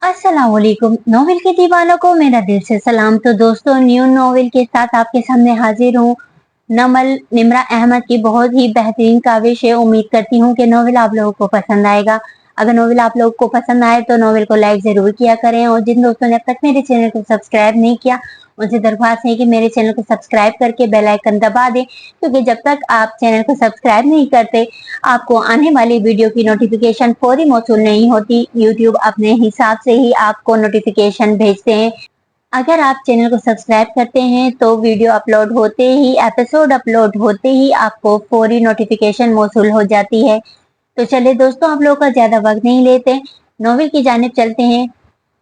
अस्सलाम वालेकुम। नॉवेल के दीवानों को मेरा दिल से सलाम। तो दोस्तों, न्यू नॉवेल के साथ आपके सामने हाजिर हूँ। नमल निम्रा अहमद की बहुत ही बेहतरीन काविश है। उम्मीद करती हूँ कि नॉवेल आप लोगों को पसंद आएगा। अगर नॉवेल आप लोगों को पसंद आए तो नॉवेल को लाइक जरूर किया करें, और जिन दोस्तों ने अब तक मेरे चैनल को सब्सक्राइब नहीं किया उनसे दरख्वास्त है कि मेरे चैनल को सब्सक्राइब करके बेल आइकन दबा दें, क्योंकि जब तक आप चैनल को सब्सक्राइब नहीं करते आपको आने वाली वीडियो की नोटिफिकेशन फौरी मौसूल नहीं होती। यूट्यूब अपने हिसाब से ही आपको नोटिफिकेशन भेजते हैं। अगर आप चैनल को सब्सक्राइब करते हैं तो वीडियो अपलोड होते ही, एपिसोड अपलोड होते ही आपको फौरी नोटिफिकेशन मौसूल हो जाती है। तो चलिए दोस्तों, आप लोगों का ज्यादा वक्त नहीं लेते, नॉवेल की जानिब चलते हैं।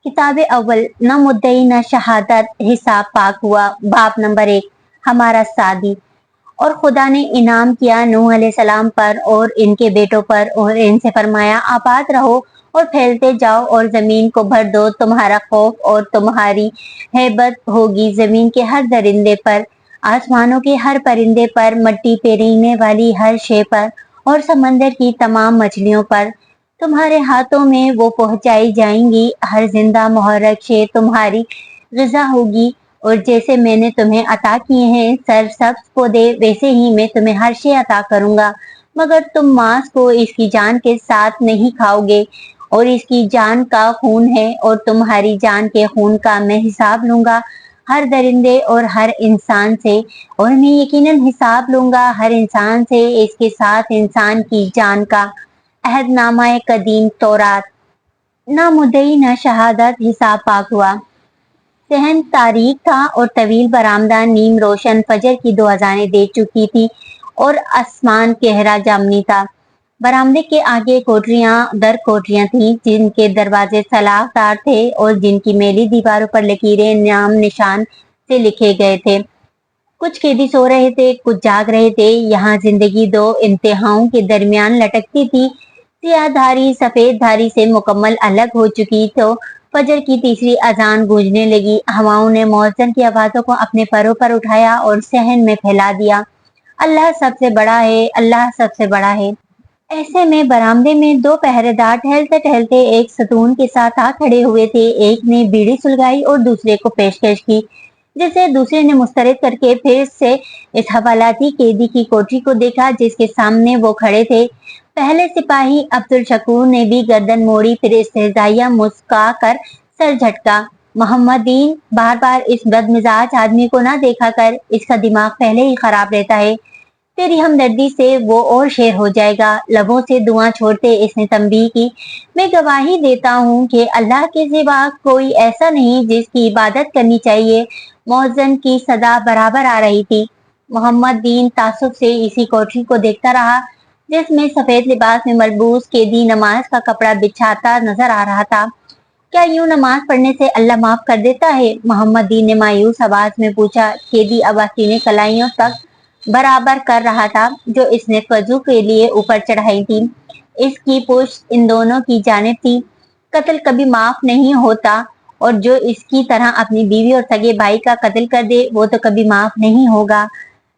किताब अव्वल, न मुद्दई न शहादत, हिसाब पाक हुआ। बाप नंबर 1, हमारा सादी। और खुदा ने इनाम किया नूह अलैहिस्सलाम पर और इनके बेटों पर, और इनसे फरमाया आबाद रहो और फैलते जाओ और जमीन को भर दो। तुम्हारा खौफ और तुम्हारी हैबत होगी जमीन के हर दरिंदे पर, आसमानों के हर परिंदे पर, मिट्टी पे रेंगने वाली हर शे पर, और समंदर की तमाम मछलियों पर। तुम्हारे हाथों में वो पहुंचाई जाएंगी, हर जिंदा मुहर्रक शे तुम्हारी ग़िज़ा होगी। और जैसे मैंने तुम्हें अता किए हैं सरसब्ज पौधे, वैसे ही मैं तुम्हें हर शे अता करूंगा, मगर तुम मांस को इसकी जान के साथ नहीं खाओगे, और इसकी जान का खून है और तुम्हारी जान के खून का मैं हिसाब लूंगा हर दरिंदे और हर इंसान से, और मैं यकीनन हिसाब लूंगा हर इंसान से इसके साथ इंसान की जान का। अहदनामा कदीम तौरात। ना मुद्दई न शहादत, हिसाब पाक हुआ। सहन तारीख था और तवील बरामदा नीम रोशन फजर की 2 अजानें दे चुकी थी और आसमान गहरा जामनी था। बरामदे के आगे कोठरियां दर कोठरियां थीं, जिनके दरवाजे सलाखदार थे और जिनकी मैली दीवारों पर लकीरें नाम निशान से लिखे गए थे। कुछ कैदी सो रहे थे, कुछ जाग रहे थे। यहाँ जिंदगी दो इंतहाओं के दरमियान लटकती थी। सियाह धारी सफेद धारी से मुकम्मल अलग हो चुकी तो फजर की तीसरी अजान गूंजने लगी। हवाओं ने मौजन की आवाजों को अपने परों पर उठाया और सहन में फैला दिया। अल्लाह सबसे बड़ा है, अल्लाह सबसे बड़ा है। ऐसे में बरामदे में 2 पहरेदार टहलते टहलते एक सतून के साथ आ खड़े हुए थे। एक ने बीड़ी सुलगाई और दूसरे को पेशकश की, जिसे दूसरे ने मुस्तरद करके फिर से इस हवालाती कैदी की कोठरी को देखा जिसके सामने वो खड़े थे। पहले सिपाही अब्दुल शकूर ने भी गर्दन मोड़ी, फिर इस्तेजाइया मुस्का कर सर झटका। मोहम्मदीन, बार बार इस बदमिजाज आदमी को ना देखा कर, इसका दिमाग पहले ही खराब रहता है। तेरी हमदर्दी से वो और शेर हो जाएगा। लबों से दुआ छोड़ते इसने तंबीह की। मैं गवाही देता हूँ कि अल्लाह के सिवा कोई ऐसा नहीं जिसकी इबादत करनी चाहिए। मौजन की सदा बराबर आ रही थी। मोहम्मद दीन तासुब से इसी कोठरी को देखता रहा, जिसमें सफेद लिबास में मलबूस कैदी नमाज का कपड़ा बिछाता नजर आ रहा था। क्या यूं नमाज पढ़ने से अल्लाह माफ कर देता है? मोहम्मद दीन ने मायूस आवाज में पूछा। कैदी अबासीने कलाइयों तक बराबर कर रहा था जो इसने वजू के लिए ऊपर चढ़ाई थी। इसकी पुश्त इन दोनों की जानिब थी। कत्ल कभी माफ नहीं होता, और जो इसकी तरह अपनी बीवी और सगे भाई का कत्ल कर दे वो तो कभी माफ नहीं होगा।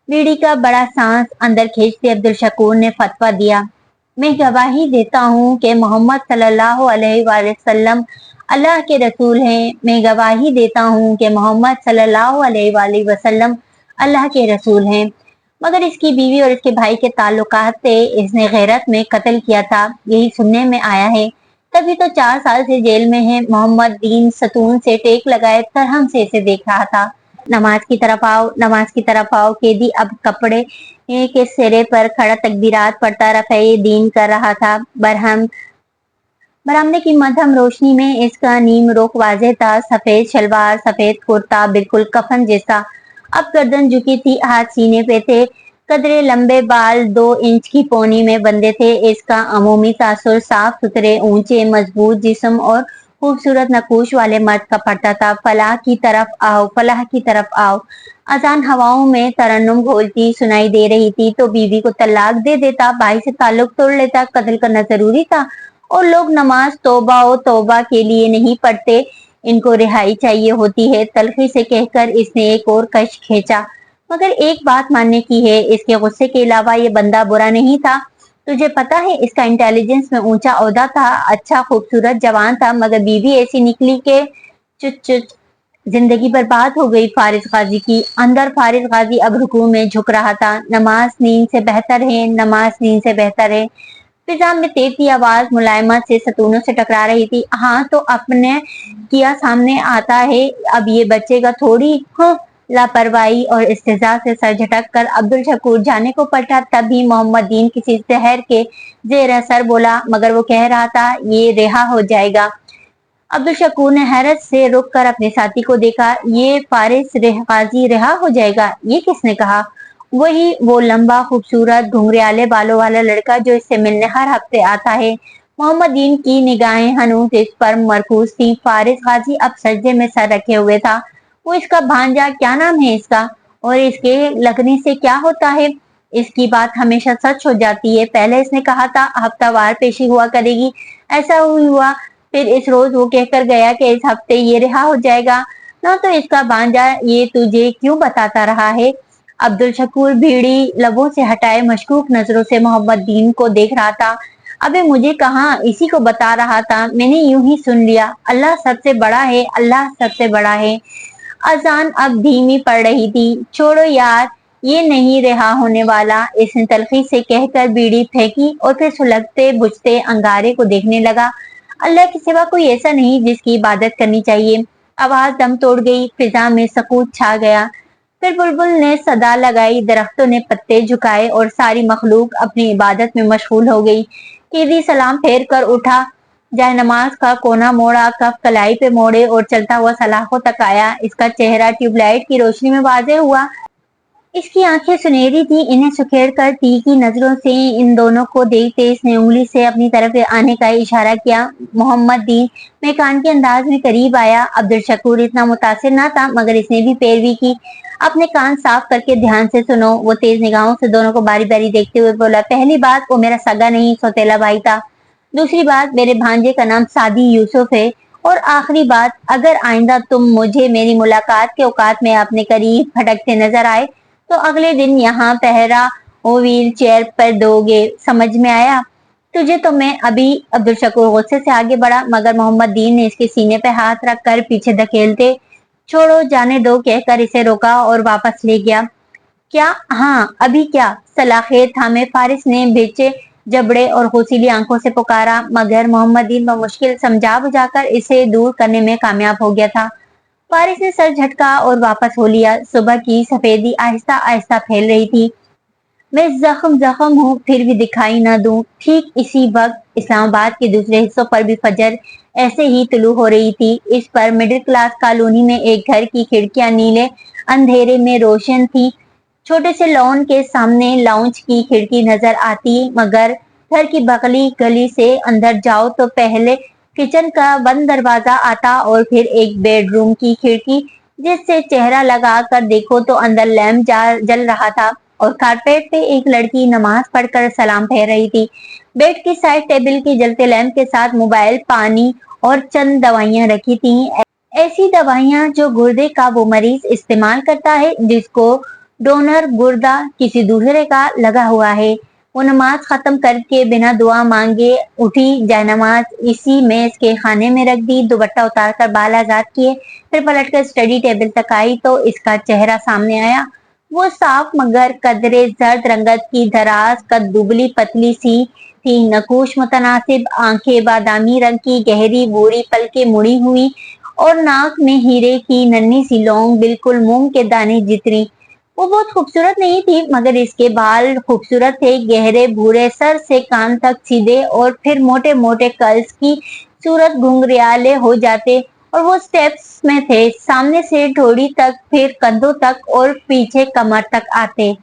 बीड़ी का बड़ा सांस अंदर खींचते अब्दुल शकूर ने फतवा दिया। मैं गवाही देता हूँ कि मोहम्मद सल्लल्लाहु अलैहि वसल्लम अल्लाह के रसूल हैं। मैं गवाही देता हूँ कि मोहम्मद सल्लल्लाहु अलैहि वसल्लम अल्लाह के रसूल हैं। मगर इसकी बीवी और इसके भाई के ताल्लुकात थे। इसने गैरत में कत्ल किया था, यही सुनने में आया है। तभी तो 4 साल से जेल में है। मोहम्मद दीन सतून से टेक लगाए तरहम से इसे देख रहा था। नमाज की तरफ आओ, नमाज की तरफ आओ। कैदी अब कपड़े के सिरे पर खड़ा तकबीरात पढ़ता रफ़े दीन कर रहा था। बरामदे की मध्यम रोशनी में इसका नीम रुख वाज़ेह था। सफेद शलवार, सफेद कुर्ता, बिल्कुल कफन जैसा। अब गर्दन झुकी थी, हाथ सीने पे थे। कदरे लंबे बाल 2 इंच की पोनी में बंधे थे। इसका अमूमी तासुर साफ सुथरे, ऊंचे, मजबूत जिस्म और खूबसूरत नकूश वाले मर्द का पड़ता था। फलाह की तरफ आओ, फलाह की तरफ आओ। अजान हवाओं में तरन्नुम घोलती सुनाई दे रही थी। तो बीवी को तलाक दे देता, भाई से ताल्लुक तोड़ लेता, कत्ल करना जरूरी था। और लोग नमाज तौबा ओ तौबा के लिए नहीं पढ़ते, इनको रिहाई चाहिए होती है। तलखी से कहकर इसने एक और कश खींचा। मगर एक बात मानने की है, इसके गुस्से के अलावा ये बंदा बुरा नहीं था। तुझे पता है इसका इंटेलिजेंस में ऊंचा ओहदा था, अच्छा खूबसूरत जवान था, मगर बीवी ऐसी निकली के चुच चुच जिंदगी बर्बाद हो गई फारिस गाजी की। अंदर फारिस गाजी अब रुकू में झुक रहा था। नमाज नींद से बेहतर है, नमाज नींद से बेहतर है। फिजा में तेज आवाज मुलायमत से सतूनों से टकरा रही थी। हाँ तो अपने किया सामने आता है, अब ये बचेगा थोड़ी। हाँ, लापरवाही और इस्तेजा से सर झटक कर अब्दुल शकूर जाने को पलटा, तभी मोहम्मद दीन किसी शहर के जेर असर बोला, मगर वो कह रहा था ये रिहा हो जाएगा। अब्दुल शकूर ने हैरत से रुक कर अपने साथी को देखा। ये फारिस गाजी रिहा हो जाएगा, ये किसने कहा? वही वो लंबा खूबसूरत घुंघराले बालों वाला लड़का जो इससे मिलने हर हफ्ते आता है। मोहम्मद दीन की निगाहें हनूज इस पर मरकूज थी। फारिस गाजी अब सजदे में सर रखे हुए था। वो इसका भांजा, क्या नाम है इसका, और इसके लगने से क्या होता है? इसकी बात हमेशा सच हो जाती है। पहले इसने कहा था हफ्तावार पेशी हुआ करेगी, ऐसा हुआ। फिर इस रोज वो कहकर गया कि इस हफ्ते ये रिहा हो जाएगा। ना तो इसका भांजा ये तुझे क्यों बताता रहा है? अब्दुल शकूर भीड़ी लबों से हटाए मशकूक नजरों से मोहम्मद दीन को देख रहा था। अबे मुझे कहाँ, इसी को बता रहा था, मैंने यूं ही सुन लिया। अल्लाह सबसे बड़ा है, अल्लाह सबसे बड़ा है। अजान अब धीमी पड़ रही थी। छोड़ो यार, ये नहीं रिहा होने वाला, इसने तलखी से कहकर बीड़ी फेंकी और फिर सुलगते बुझते अंगारे को देखने लगा। अल्लाह के सिवा कोई ऐसा नहीं जिसकी इबादत करनी चाहिए। आवाज दम तोड़ गई, फिजा में सकूत छा गया। फिर बुलबुल ने सदा लगाई, दरख्तों ने पत्ते झुकाए और सारी मखलूक अपनी इबादत में मशगूल हो गई। कीदी सलाम फेर कर उठा, जहनमाज का कोना मोड़ा, कफ कलाई पे मोड़े और चलता हुआ सलाखों तक आया। इसका चेहरा ट्यूबलाइट की रोशनी में वाजे हुआ। इसकी आंखें सुनहरी थी। इन्हें सुखेड़ कर तीखी नजरों से इन दोनों को देखते इसने उंगली से अपनी तरफ आने का इशारा किया। मोहम्मद दीन मेकान के अंदाज में करीब आया। अब्दुल शकूर इतना मुतासिर ना था, मगर इसने भी पैरवी की। अपने कान साफ करके ध्यान से सुनो। वो तेज निगाहों से दोनों को बारी बारी देखते हुए बोला, पहली बात, वो मेरा सगा नहीं सौतेला भाई था। दूसरी बात, मेरे भांजे का नाम सादी यूसुफ है। और आखिरी बात, अगर आइंदा तुम मुझे मेरी मुलाकात के औकात में अपने करीब भटकते नजर आए तो अगले दिन यहाँ पहरा वो व्हील चेयर पर दोगे, समझ में आया? तुझे तो मैं अभी। अब्दुल शकूर गुस्से से आगे बढ़ा, मगर मोहम्मद दीन ने इसके सीने पे हाथ रखकर पीछे धकेलते छोड़ो जाने दो कहकर इसे रोका और वापस ले गया। क्या? हाँ अभी क्या? सलाखेर थामे फारिस ने बेचे जबड़े और होसीली आंखों से पुकारा, मगर मोहम्मद दीन मुश्किल समझा बुझाकर इसे दूर करने में कामयाब हो गया था। फारिस ने सर झटका और वापस हो लिया। सुबह की सफेदी आहिस्ता आहिस्ता फैल रही थी। मैं जख्म जख्म हूँ फिर भी दिखाई ना दूं। ठीक इसी वक्त इस्लामाबाद के दूसरे हिस्सों पर भी फजर ऐसे ही तुलू हो रही थी। इस पर मिडिल क्लास कॉलोनी में एक घर की खिड़कियां नीले अंधेरे में रोशन थी। छोटे से लॉन के सामने लाउंज की खिड़की नजर आती, मगर घर की बगली गली से अंदर जाओ तो पहले किचन का बंद दरवाजा आता और फिर एक बेडरूम की खिड़की, जिससे चेहरा लगा कर देखो तो अंदर लैंप जल रहा था और कारपेट पे एक लड़की नमाज पढ़कर सलाम फेर रही थी। बेड की साइड टेबल के जलते लैंप के साथ मोबाइल, पानी और चंद दवाइयां रखी थी। ऐसी दवाइयां जो गुर्दे का वो मरीज इस्तेमाल करता है जिसको डोनर गुर्दा किसी दूसरे का लगा हुआ है। वो नमाज खत्म करके बिना दुआ मांगे उठी, जयनमाज इसी मेज के खाने में रख दी, दुपट्टा उतारकर बाल आजाद किए, फिर पलटकर स्टडी टेबल तक आई तो इसका चेहरा सामने आया। वो साफ मगर कदरे जर्द रंगत की, दराज कद, दुबली पतली सी थी, नकूश मुतनासिब, आंखें बादामी रंग की, गहरी भूरी पलके मुड़ी हुई और नाक में हीरे की नन्ही सी लौंग, बिल्कुल मूंग के दाने जितनी। वो बहुत खूबसूरत नहीं थी, मगर इसके बाल खूबसूरत थे, गहरे भूरे, सर से कान तक सीधे और फिर मोटे मोटे कर्ल्स की सूरत घुंघराले हो जाते और वो स्टेप्स में थे, सामने से ठोड़ी तक, फिर कंधों तक और पीछे कमर तक आते।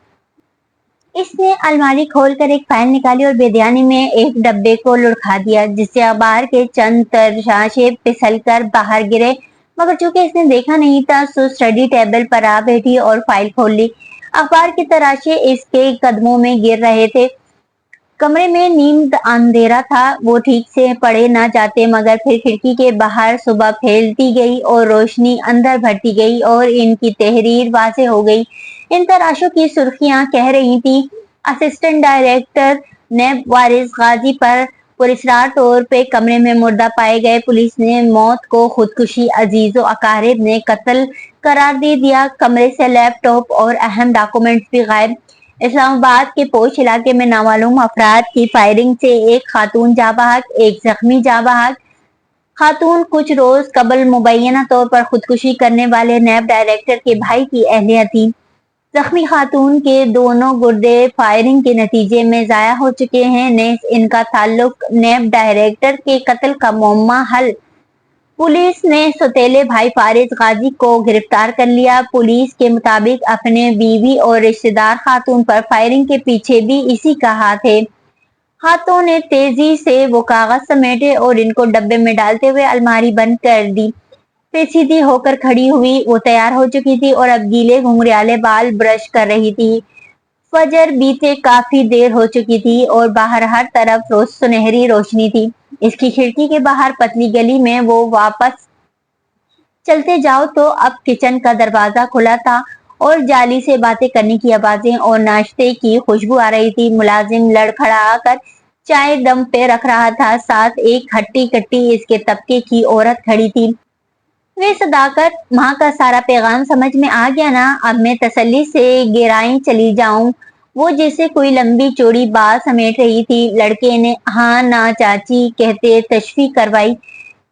इसने अलमारी खोलकर एक फाइल निकाली और बेध्यानी में एक डब्बे को लुढ़का दिया, जिससे अखबार के चंद तराशे फिसल कर बाहर गिरे, मगर चूंकि इसने देखा नहीं था सो स्टडी टेबल पर आ बैठी और फाइल खोल ली। अखबार के तराशे इसके कदमों में गिर रहे थे। कमरे में नींद अंधेरा था, वो ठीक से पढ़े ना जाते, मगर फिर खिड़की के बाहर सुबह फैलती गई और रोशनी अंदर भरती गई और इनकी तहरीर वाज़ेह हो गई। इन तराशों की सुर्खियां कह रही थी, असिस्टेंट डायरेक्टर نیب وارث غازی پر پراسرار طور پہ کمرے میں مردہ پائے گئے۔ پولیس نے موت کو خودکشی، عزیز و اقارب نے قتل قرار دے دیا۔ کمرے سے لیپ ٹاپ اور اہم ڈاکومنٹس بھی غائب۔ اسلام آباد کے پوش علاقے میں نامعلوم افراد کی فائرنگ سے ایک خاتون جاں بحق، ایک زخمی جاں بحق۔ خاتون کچھ روز قبل مبینہ طور پر خودکشی کرنے والے نیب ڈائریکٹر کے بھائی کی اہلیہ تھی۔ زخمی خاتون کے دونوں گردے فائرنگ کے نتیجے میں ضائع ہو چکے ہیں، نیز ان کا تعلق نیب ڈائریکٹر کے قتل کا معمہ حل۔ پولیس نے سوتیلے بھائی فارس غازی کو گرفتار کر لیا۔ پولیس کے مطابق اپنے بیوی اور رشتہ دار خاتون پر فائرنگ کے پیچھے بھی اسی کا ہاتھ ہے۔ ہاتھوں نے تیزی سے وہ کاغذ سمیٹے اور ان کو ڈبے میں ڈالتے ہوئے الماری بند کر دی۔ پھر سیدھی ہو کر کھڑی ہوئی۔ وہ تیار ہو چکی تھی اور اب گیلے گھنگریالے بال برش کر رہی تھی۔ فجر بیتے کافی دیر ہو چکی تھی اور باہر ہر طرف سنہری روشنی تھی۔ اس کی کھڑکی کے باہر پتلی گلی میں وہ واپس چلتے جاؤ تو اب کچن کا دروازہ کھلا تھا اور جالی سے باتیں کرنے کی آوازیں اور ناشتے کی خوشبو آ رہی تھی۔ ملازم لڑکھڑا کر چائے دم پہ رکھ رہا تھا، ساتھ ایک ہٹی کٹی اس کے طبقے کی عورت کھڑی تھی۔ وے صداقت، ماں کا سارا پیغام سمجھ میں آ گیا نا؟ اب میں تسلی سے گرائیں چلی جاؤں؟ وہ جیسے کوئی لمبی چوڑی بات سمیٹ رہی تھی۔ لڑکے نے ہاں نا چاچی کہتے تشفیع کروائی۔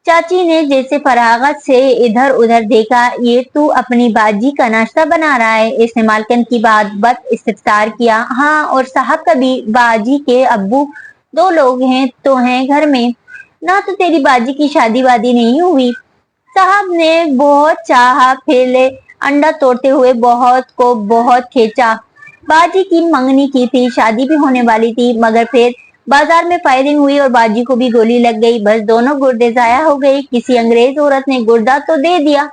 چاچی نے جیسے فراغت سے ادھر ادھر دیکھا۔ یہ تو اپنی باجی کا ناشتہ بنا رہا ہے؟ اس نے مالکن کی بات بد استفسار کیا۔ ہاں، اور صاحب کا بھی۔ باجی کے ابو 2 لوگ ہیں تو ہیں گھر میں نا، تو تیری باجی کی شادی وادی نہیں ہوئی؟ صاحب نے بہت چاہا، پھر انڈا توڑتے ہوئے بہت کو بہت کھینچا۔ باجی کی منگنی کی تھی، شادی بھی ہونے والی تھی، مگر پھر بازار میں فائرنگ ہوئی اور باجی کو بھی گولی لگ گئی، بس دونوں گردے ضائع ہو گئے۔ کسی انگریز عورت نے گردہ تو دے دیا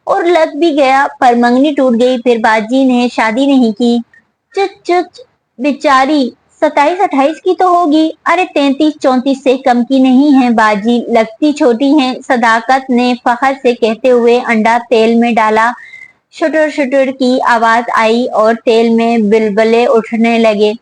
اور لگ بھی گیا، پر منگنی ٹوٹ گئی، پھر باجی نے شادی نہیں کی۔ چچ چچ، بیچاری 27-28 کی تو ہوگی۔ ارے 33-34 سے کم کی نہیں ہے باجی، لگتی چھوٹی ہیں، صداقت نے فخر سے کہتے ہوئے انڈا تیل میں ڈالا۔ شٹر شٹر کی آواز آئی اور تیل میں بلبلے اٹھنے لگے۔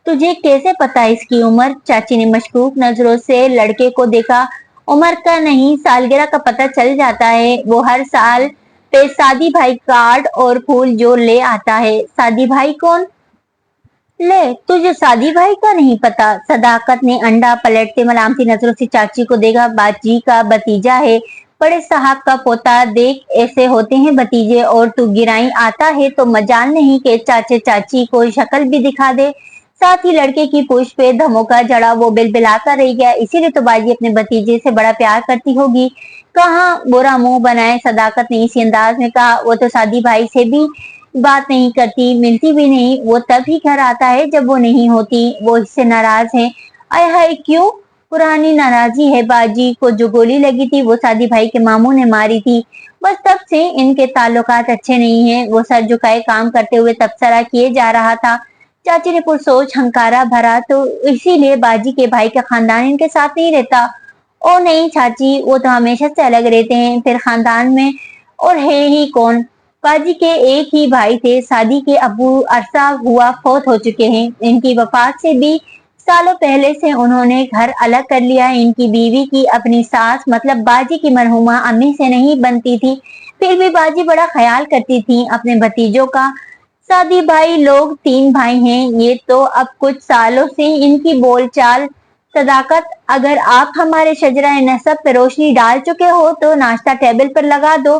تجھے کیسے پتا اس کی عمر؟ چاچی نے مشکوک نظروں سے لڑکے کو دیکھا۔ عمر کا نہیں، سالگرہ کا پتہ چل جاتا ہے، وہ ہر سال پہ سادی بھائی کارڈ اور پھول جو لے آتا ہے۔ سادی بھائی کون؟ لے، تجھے سادی بھائی کا نہیں پتا؟ صداقت نے انڈا پلٹتے ملامتی نظروں سے چاچی کو دیکھا۔ باجی کا بھتیجا ہے، بڑے صاحب کا پوتا، دیکھ ایسے ہوتے ہیں بھتیجے، اور تو گرائیں آتا ہے تو مجال نہیں کہ چاچے چاچی کو شکل بھی دکھا دے۔ ساتھ ہی لڑکے کی پوچھ پہ دھموکا جڑا، وہ بلبلا کر رہ گیا۔ اسی لیے تو باجی اپنے بھتیجے سے بڑا پیار کرتی ہوگی۔ کہاں برا منہ بنائے، صداقت نے اسی انداز میں کہا۔ وہ تو سادی بھائی سے بھی بات نہیں کرتی، ملتی بھی نہیں، وہ تب ہی گھر آتا ہے جب وہ نہیں ہوتی۔ وہ اس سے ناراض ہے؟ آئے ہائے، کیوں؟ پرانی ناراضی ہے۔ باجی کو جو گولی لگی تھی وہ سادی بھائی کے ماموں نے ماری تھی، بس تب سے ان کے تعلقات اچھے نہیں ہیں۔ وہ سر جھکائے کام کرتے ہوئے تبصرہ کیے جا رہا تھا۔ چاچی نے پرسوچ ہنکارا بھرا، تو اسی لیے باجی کے بھائی کا خاندان ان کے ساتھ نہیں رہتا؟ او نہیں چاچی، وہ تو ہمیشہ سے الگ رہتے ہیں، پھر خاندان میں اور ہے ہی کون؟ باجی کے ایک ہی بھائی تھے، سادی کے ابو عرصہ ہوا فوت ہو چکے ہیں، ان کی وفات سے بھی سالوں پہلے سے انہوں نے گھر الگ کر لیا۔ ان کی بیوی کی اپنی ساس مطلب باجی کی مرحومہ امی سے نہیں بنتی تھی، پھر بھی باجی بڑا خیال کرتی تھی اپنے بھتیجوں کا۔ سادی بھائی لوگ 3 بھائی ہیں، یہ تو اب کچھ سالوں سے ان کی بول چال۔ صداقت، اگر آپ ہمارے شجرہ نسب پہ روشنی ڈال چکے ہو تو ناشتہ ٹیبل پر لگا دو۔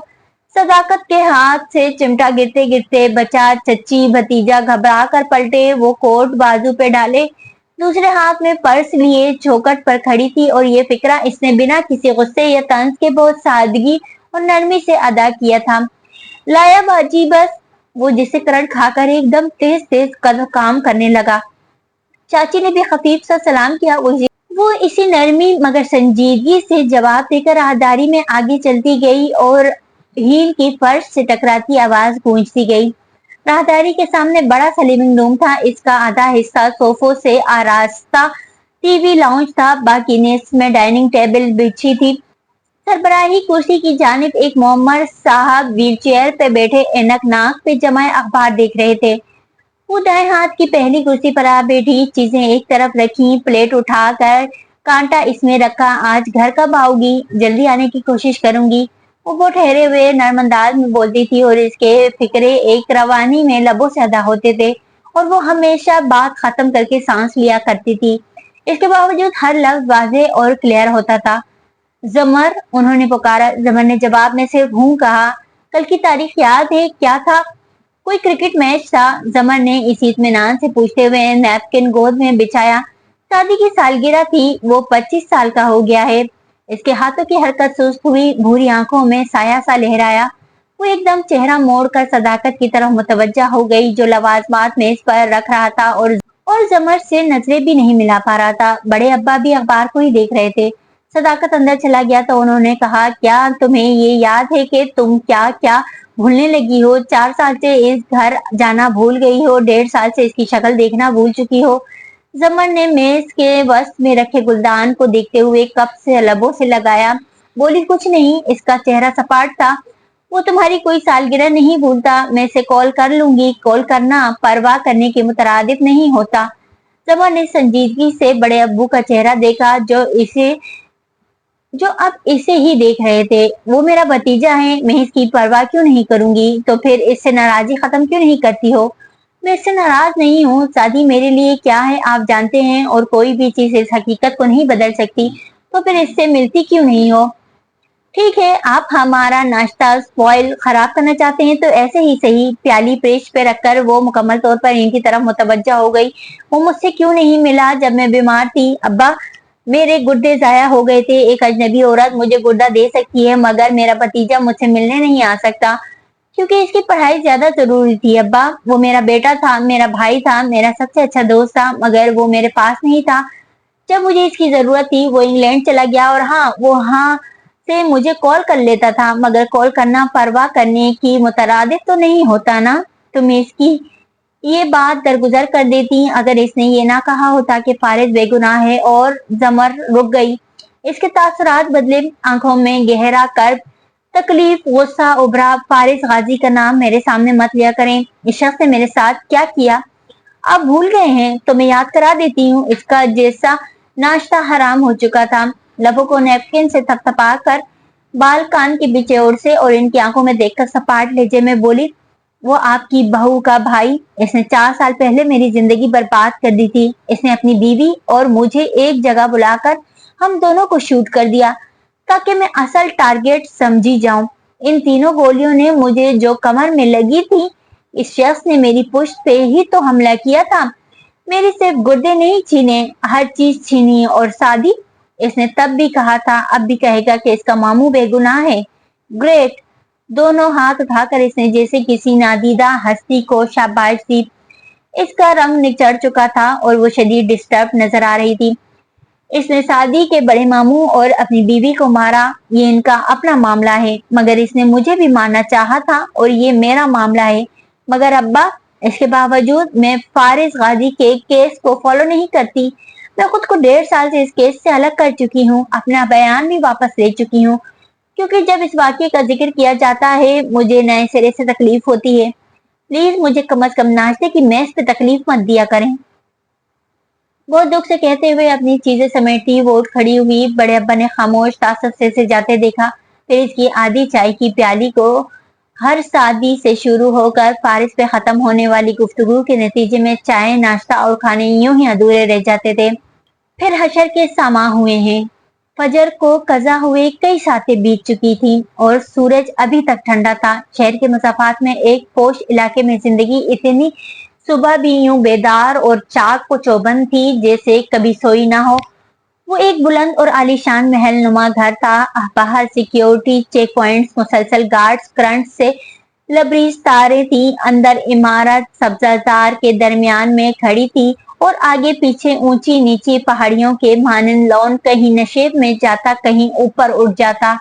صداقت کے ہاتھ سے چمٹا گرتے گرتے بچا۔ چچی بھتیجا گھبرا کر پلٹے، وہ کوٹ بازو پہ ڈالے، دوسرے ہاتھ میں پرس لیے چوکھٹ پر کھڑی تھی، اور یہ فقرہ اس نے بنا کسی غصے یا طنز کے بہت سادگی اور نرمی سے ادا کیا تھا۔ لایا باجی بس؟ وہ جیسے کرنٹ کھا کر ایک دم تیز تیز کام کرنے لگا۔ چاچی نے بھی خفیف سا سلام کیا۔ وہ اسی نرمی مگر سنجیدگی سے جواب دے کر راہداری میں آگے چلتی گئی اور ہیل کی فرش سے ٹکراتی آواز گونجتی گئی۔ راہداری کے سامنے بڑا سا لیونگ روم تھا، اس کا آدھا حصہ صوفوں سے آراستہ ٹی وی لاؤنج تھا، باقی نصف میں ڈائننگ ٹیبل بچھی تھی۔ سربراہی کرسی کی جانب ایک معمر صاحب ویل چیئر پہ بیٹھے، اینک ناک پہ جمائے اخبار دیکھ رہے تھے۔ वो दाएं हाथ की पहली कुर्सी पर आ बैठी, चीजें एक तरफ रखी, प्लेट उठाकर कांटा इसमें रखा। आज घर कब आओगी? जल्दी आने की कोशिश करूंगी, वो ठहरे हुए नर्म अंदाज में बोलती थी और इसके फिक्रे एक रवानी में लबों से अदा होते थे और वो हमेशा बात खत्म करके सांस लिया करती थी। इसके बावजूद हर लफ्ज वाजे और क्लियर होता था। जमर, उन्होंने पुकारा। जमर ने जवाब में सिर्फ हूं कहा। कल की तारीख याद है? क्या था? कोई क्रिकेट मैच था, जमर ने इसी इत्मीनान से पूछते हुए नैपकिन गोद में बिछाया। शादी की सालगिरह थी, वो 25 साल का हो गया है। इसके हाथों की हरकत सुस्त हुई, भूरी आंखों में साया सा लहराया। वो एकदम चेहरा मोड़कर सदाकत की तरफ मुतवज्जा हो गई, जो लवाजमात मेज पर रख रहा था, और जमर से नजरें भी नहीं मिला पा रहा था। बड़े अब्बा भी अखबार को ही देख रहे थे। सदाकत अंदर चला गया तो उन्होंने कहा, क्या तुम्हें ये याद है कि तुम क्या क्या भूलने लगी हो? 4 साल से इस घर जाना भूल गई हो, 1.5 साल से इसकी शक्ल देखना भूल चुकी हो। जमन ने मेज के वस्त में रखे गुलदान को देखते हुए कप से लबों से लगाया। बोली, कुछ नहीं। इसका चेहरा सपाट था। वो तुम्हारी कोई सालगिरह नहीं भूलता। मैं इसे कॉल कर लूंगी। कॉल करना परवाह करने के मुतरादिफ नहीं होता। जमन ने संजीदगी से बड़े अब्बू का चेहरा देखा, जो अब इसे ही देख रहे थे। वो मेरा भतीजा है, मैं इसकी परवाह क्यों नहीं करूंगी? तो फिर इससे नाराजगी खत्म क्यों नहीं करती हो? मैं इससे नाराज नहीं हूँ। शादी मेरे लिए क्या है आप जानते हैं, और कोई भी चीज इस हकीकत को नहीं बदल सकती। तो फिर इससे मिलती क्यों नहीं हो? ठीक है, आप हमारा नाश्ता स्पॉइल खराब करना चाहते हैं तो ऐसे ही सही। प्याली पेश पे रखकर वो मुकम्मल तौर पर इनकी तरफ मुतवज्जा हो गई। वो मुझसे क्यों नहीं मिला जब मैं बीमार थी? अब्बा, मेरे गुर्दे जाया हो गए थे। एक अजनबी औरत मुझे गुर्दा दे सकती है, मगर मेरा भतीजा मुझसे मिलने नहीं आ सकता, क्योंकि इसकी पढ़ाई ज्यादा जरूरी थी। अब्बा, वो मेरा बेटा था, मेरा भाई था, मेरा सबसे अच्छा दोस्त था, मगर वो मेरे पास नहीं था जब मुझे इसकी जरूरत थी। वो इंग्लैंड चला गया, और हाँ, वो हाँ से मुझे कॉल कर लेता था, मगर कॉल करना परवाह करने की मुतरादिफ तो नहीं होता ना। तुम इसकी ये बात दरगुजर कर देती अगर इसने ये ना कहा होता कि फारिस बेगुनाह है। और जमर रुक गई। इसके तासुरात बदले, आंखों में गहरा कर्ब, तकलीफ, गुस्सा उभरा। फारिस गाजी का नाम मेरे सामने मत लिया करें। इस शख्स ने मेरे साथ क्या किया आप भूल गए हैं? तो मैं याद करा देती हूँ। इसका जैसा नाश्ता हराम हो चुका था। लबों को नैपकिन से थपथपा कर बाल कान के बीच ओर से और इनकी आंखों में देखकर सपाट लहजे में बोली, वो आपकी बहू का भाई। इसने 4 साल पहले मेरी जिंदगी बर्बाद कर दी थी। इसने अपनी बीवी और मुझे एक जगह बुलाकर हम दोनों को शूट कर दिया, ताकि मैं असल टारगेट समझी जाऊं। इन तीनों गोलियों ने मुझे जो कमर में लगी थी, इस शख्स ने मेरी पुश्त पे ही तो हमला किया था। मेरी सिर्फ गुर्दे नहीं छीने, हर चीज छीनी। और शादी, इसने तब भी कहा था, अब भी कहेगा कि इसका मामू बेगुनाह है। ग्रेट। दोनों हाथ उठाकर इसने जैसे किसी नादीदा हस्ती को शाबाश दी। इसका रंग निचड़ चुका था और वो शदीद डिस्टर्ब नजर आ रही थी। इसने शादी के बड़े मामू और अपनी बीवी को मारा, ये इनका अपना मामला है, मगर इसने मुझे भी मारना चाहा था और ये मेरा मामला है। मगर अब्बा, इसके बावजूद मैं फारिस गाजी के केस को फॉलो नहीं करती। मैं खुद को 1.5 साल से इस केस से अलग कर चुकी हूँ, अपना बयान भी वापस ले चुकी हूँ, क्योंकि जब इस वाक्य का जिक्र किया जाता है मुझे नए सिरे से तकलीफ होती है। प्लीज मुझे कम अज कम नाश्ते की मेज पे तकलीफ मत दिया करें। बहुत दुख से कहते हुए अपनी चीजें समेटती वो उठ खड़ी हुई। बड़े अब्बा ने खामोश तासब से जाते देखा। फिर इसकी आधी चाय की प्याली को हर शादी से शुरू होकर फारिस पे खत्म होने वाली गुफ्तगू के नतीजे में चाय, नाश्ता और खाने यूं ही अधूरे रह जाते थे। फिर हशर के सामा हुए हैं। फजर को कजा हुए कई सातें बीत चुकी थी और सूरज अभी तक ठंडा था। शहर के मसाफात में एक पोश इलाके में जिंदगी इतनी सुबह भी यूं बेदार और चाक को चौबंद थी जैसे कभी सोई ना हो। वो एक बुलंद और आलीशान महल नुमा घर था। बाहर सिक्योरिटी चेक पॉइंट्स, मुसलसल गार्ड्स, करंट से लबरीज तारे थी। अंदर इमारत सब्जादार के दरमियान में खड़ी थी और आगे पीछे ऊंची नीची पहाड़ियों के मानन लॉन कहीं नशेब में जाता, कहीं ऊपर उठ जाता।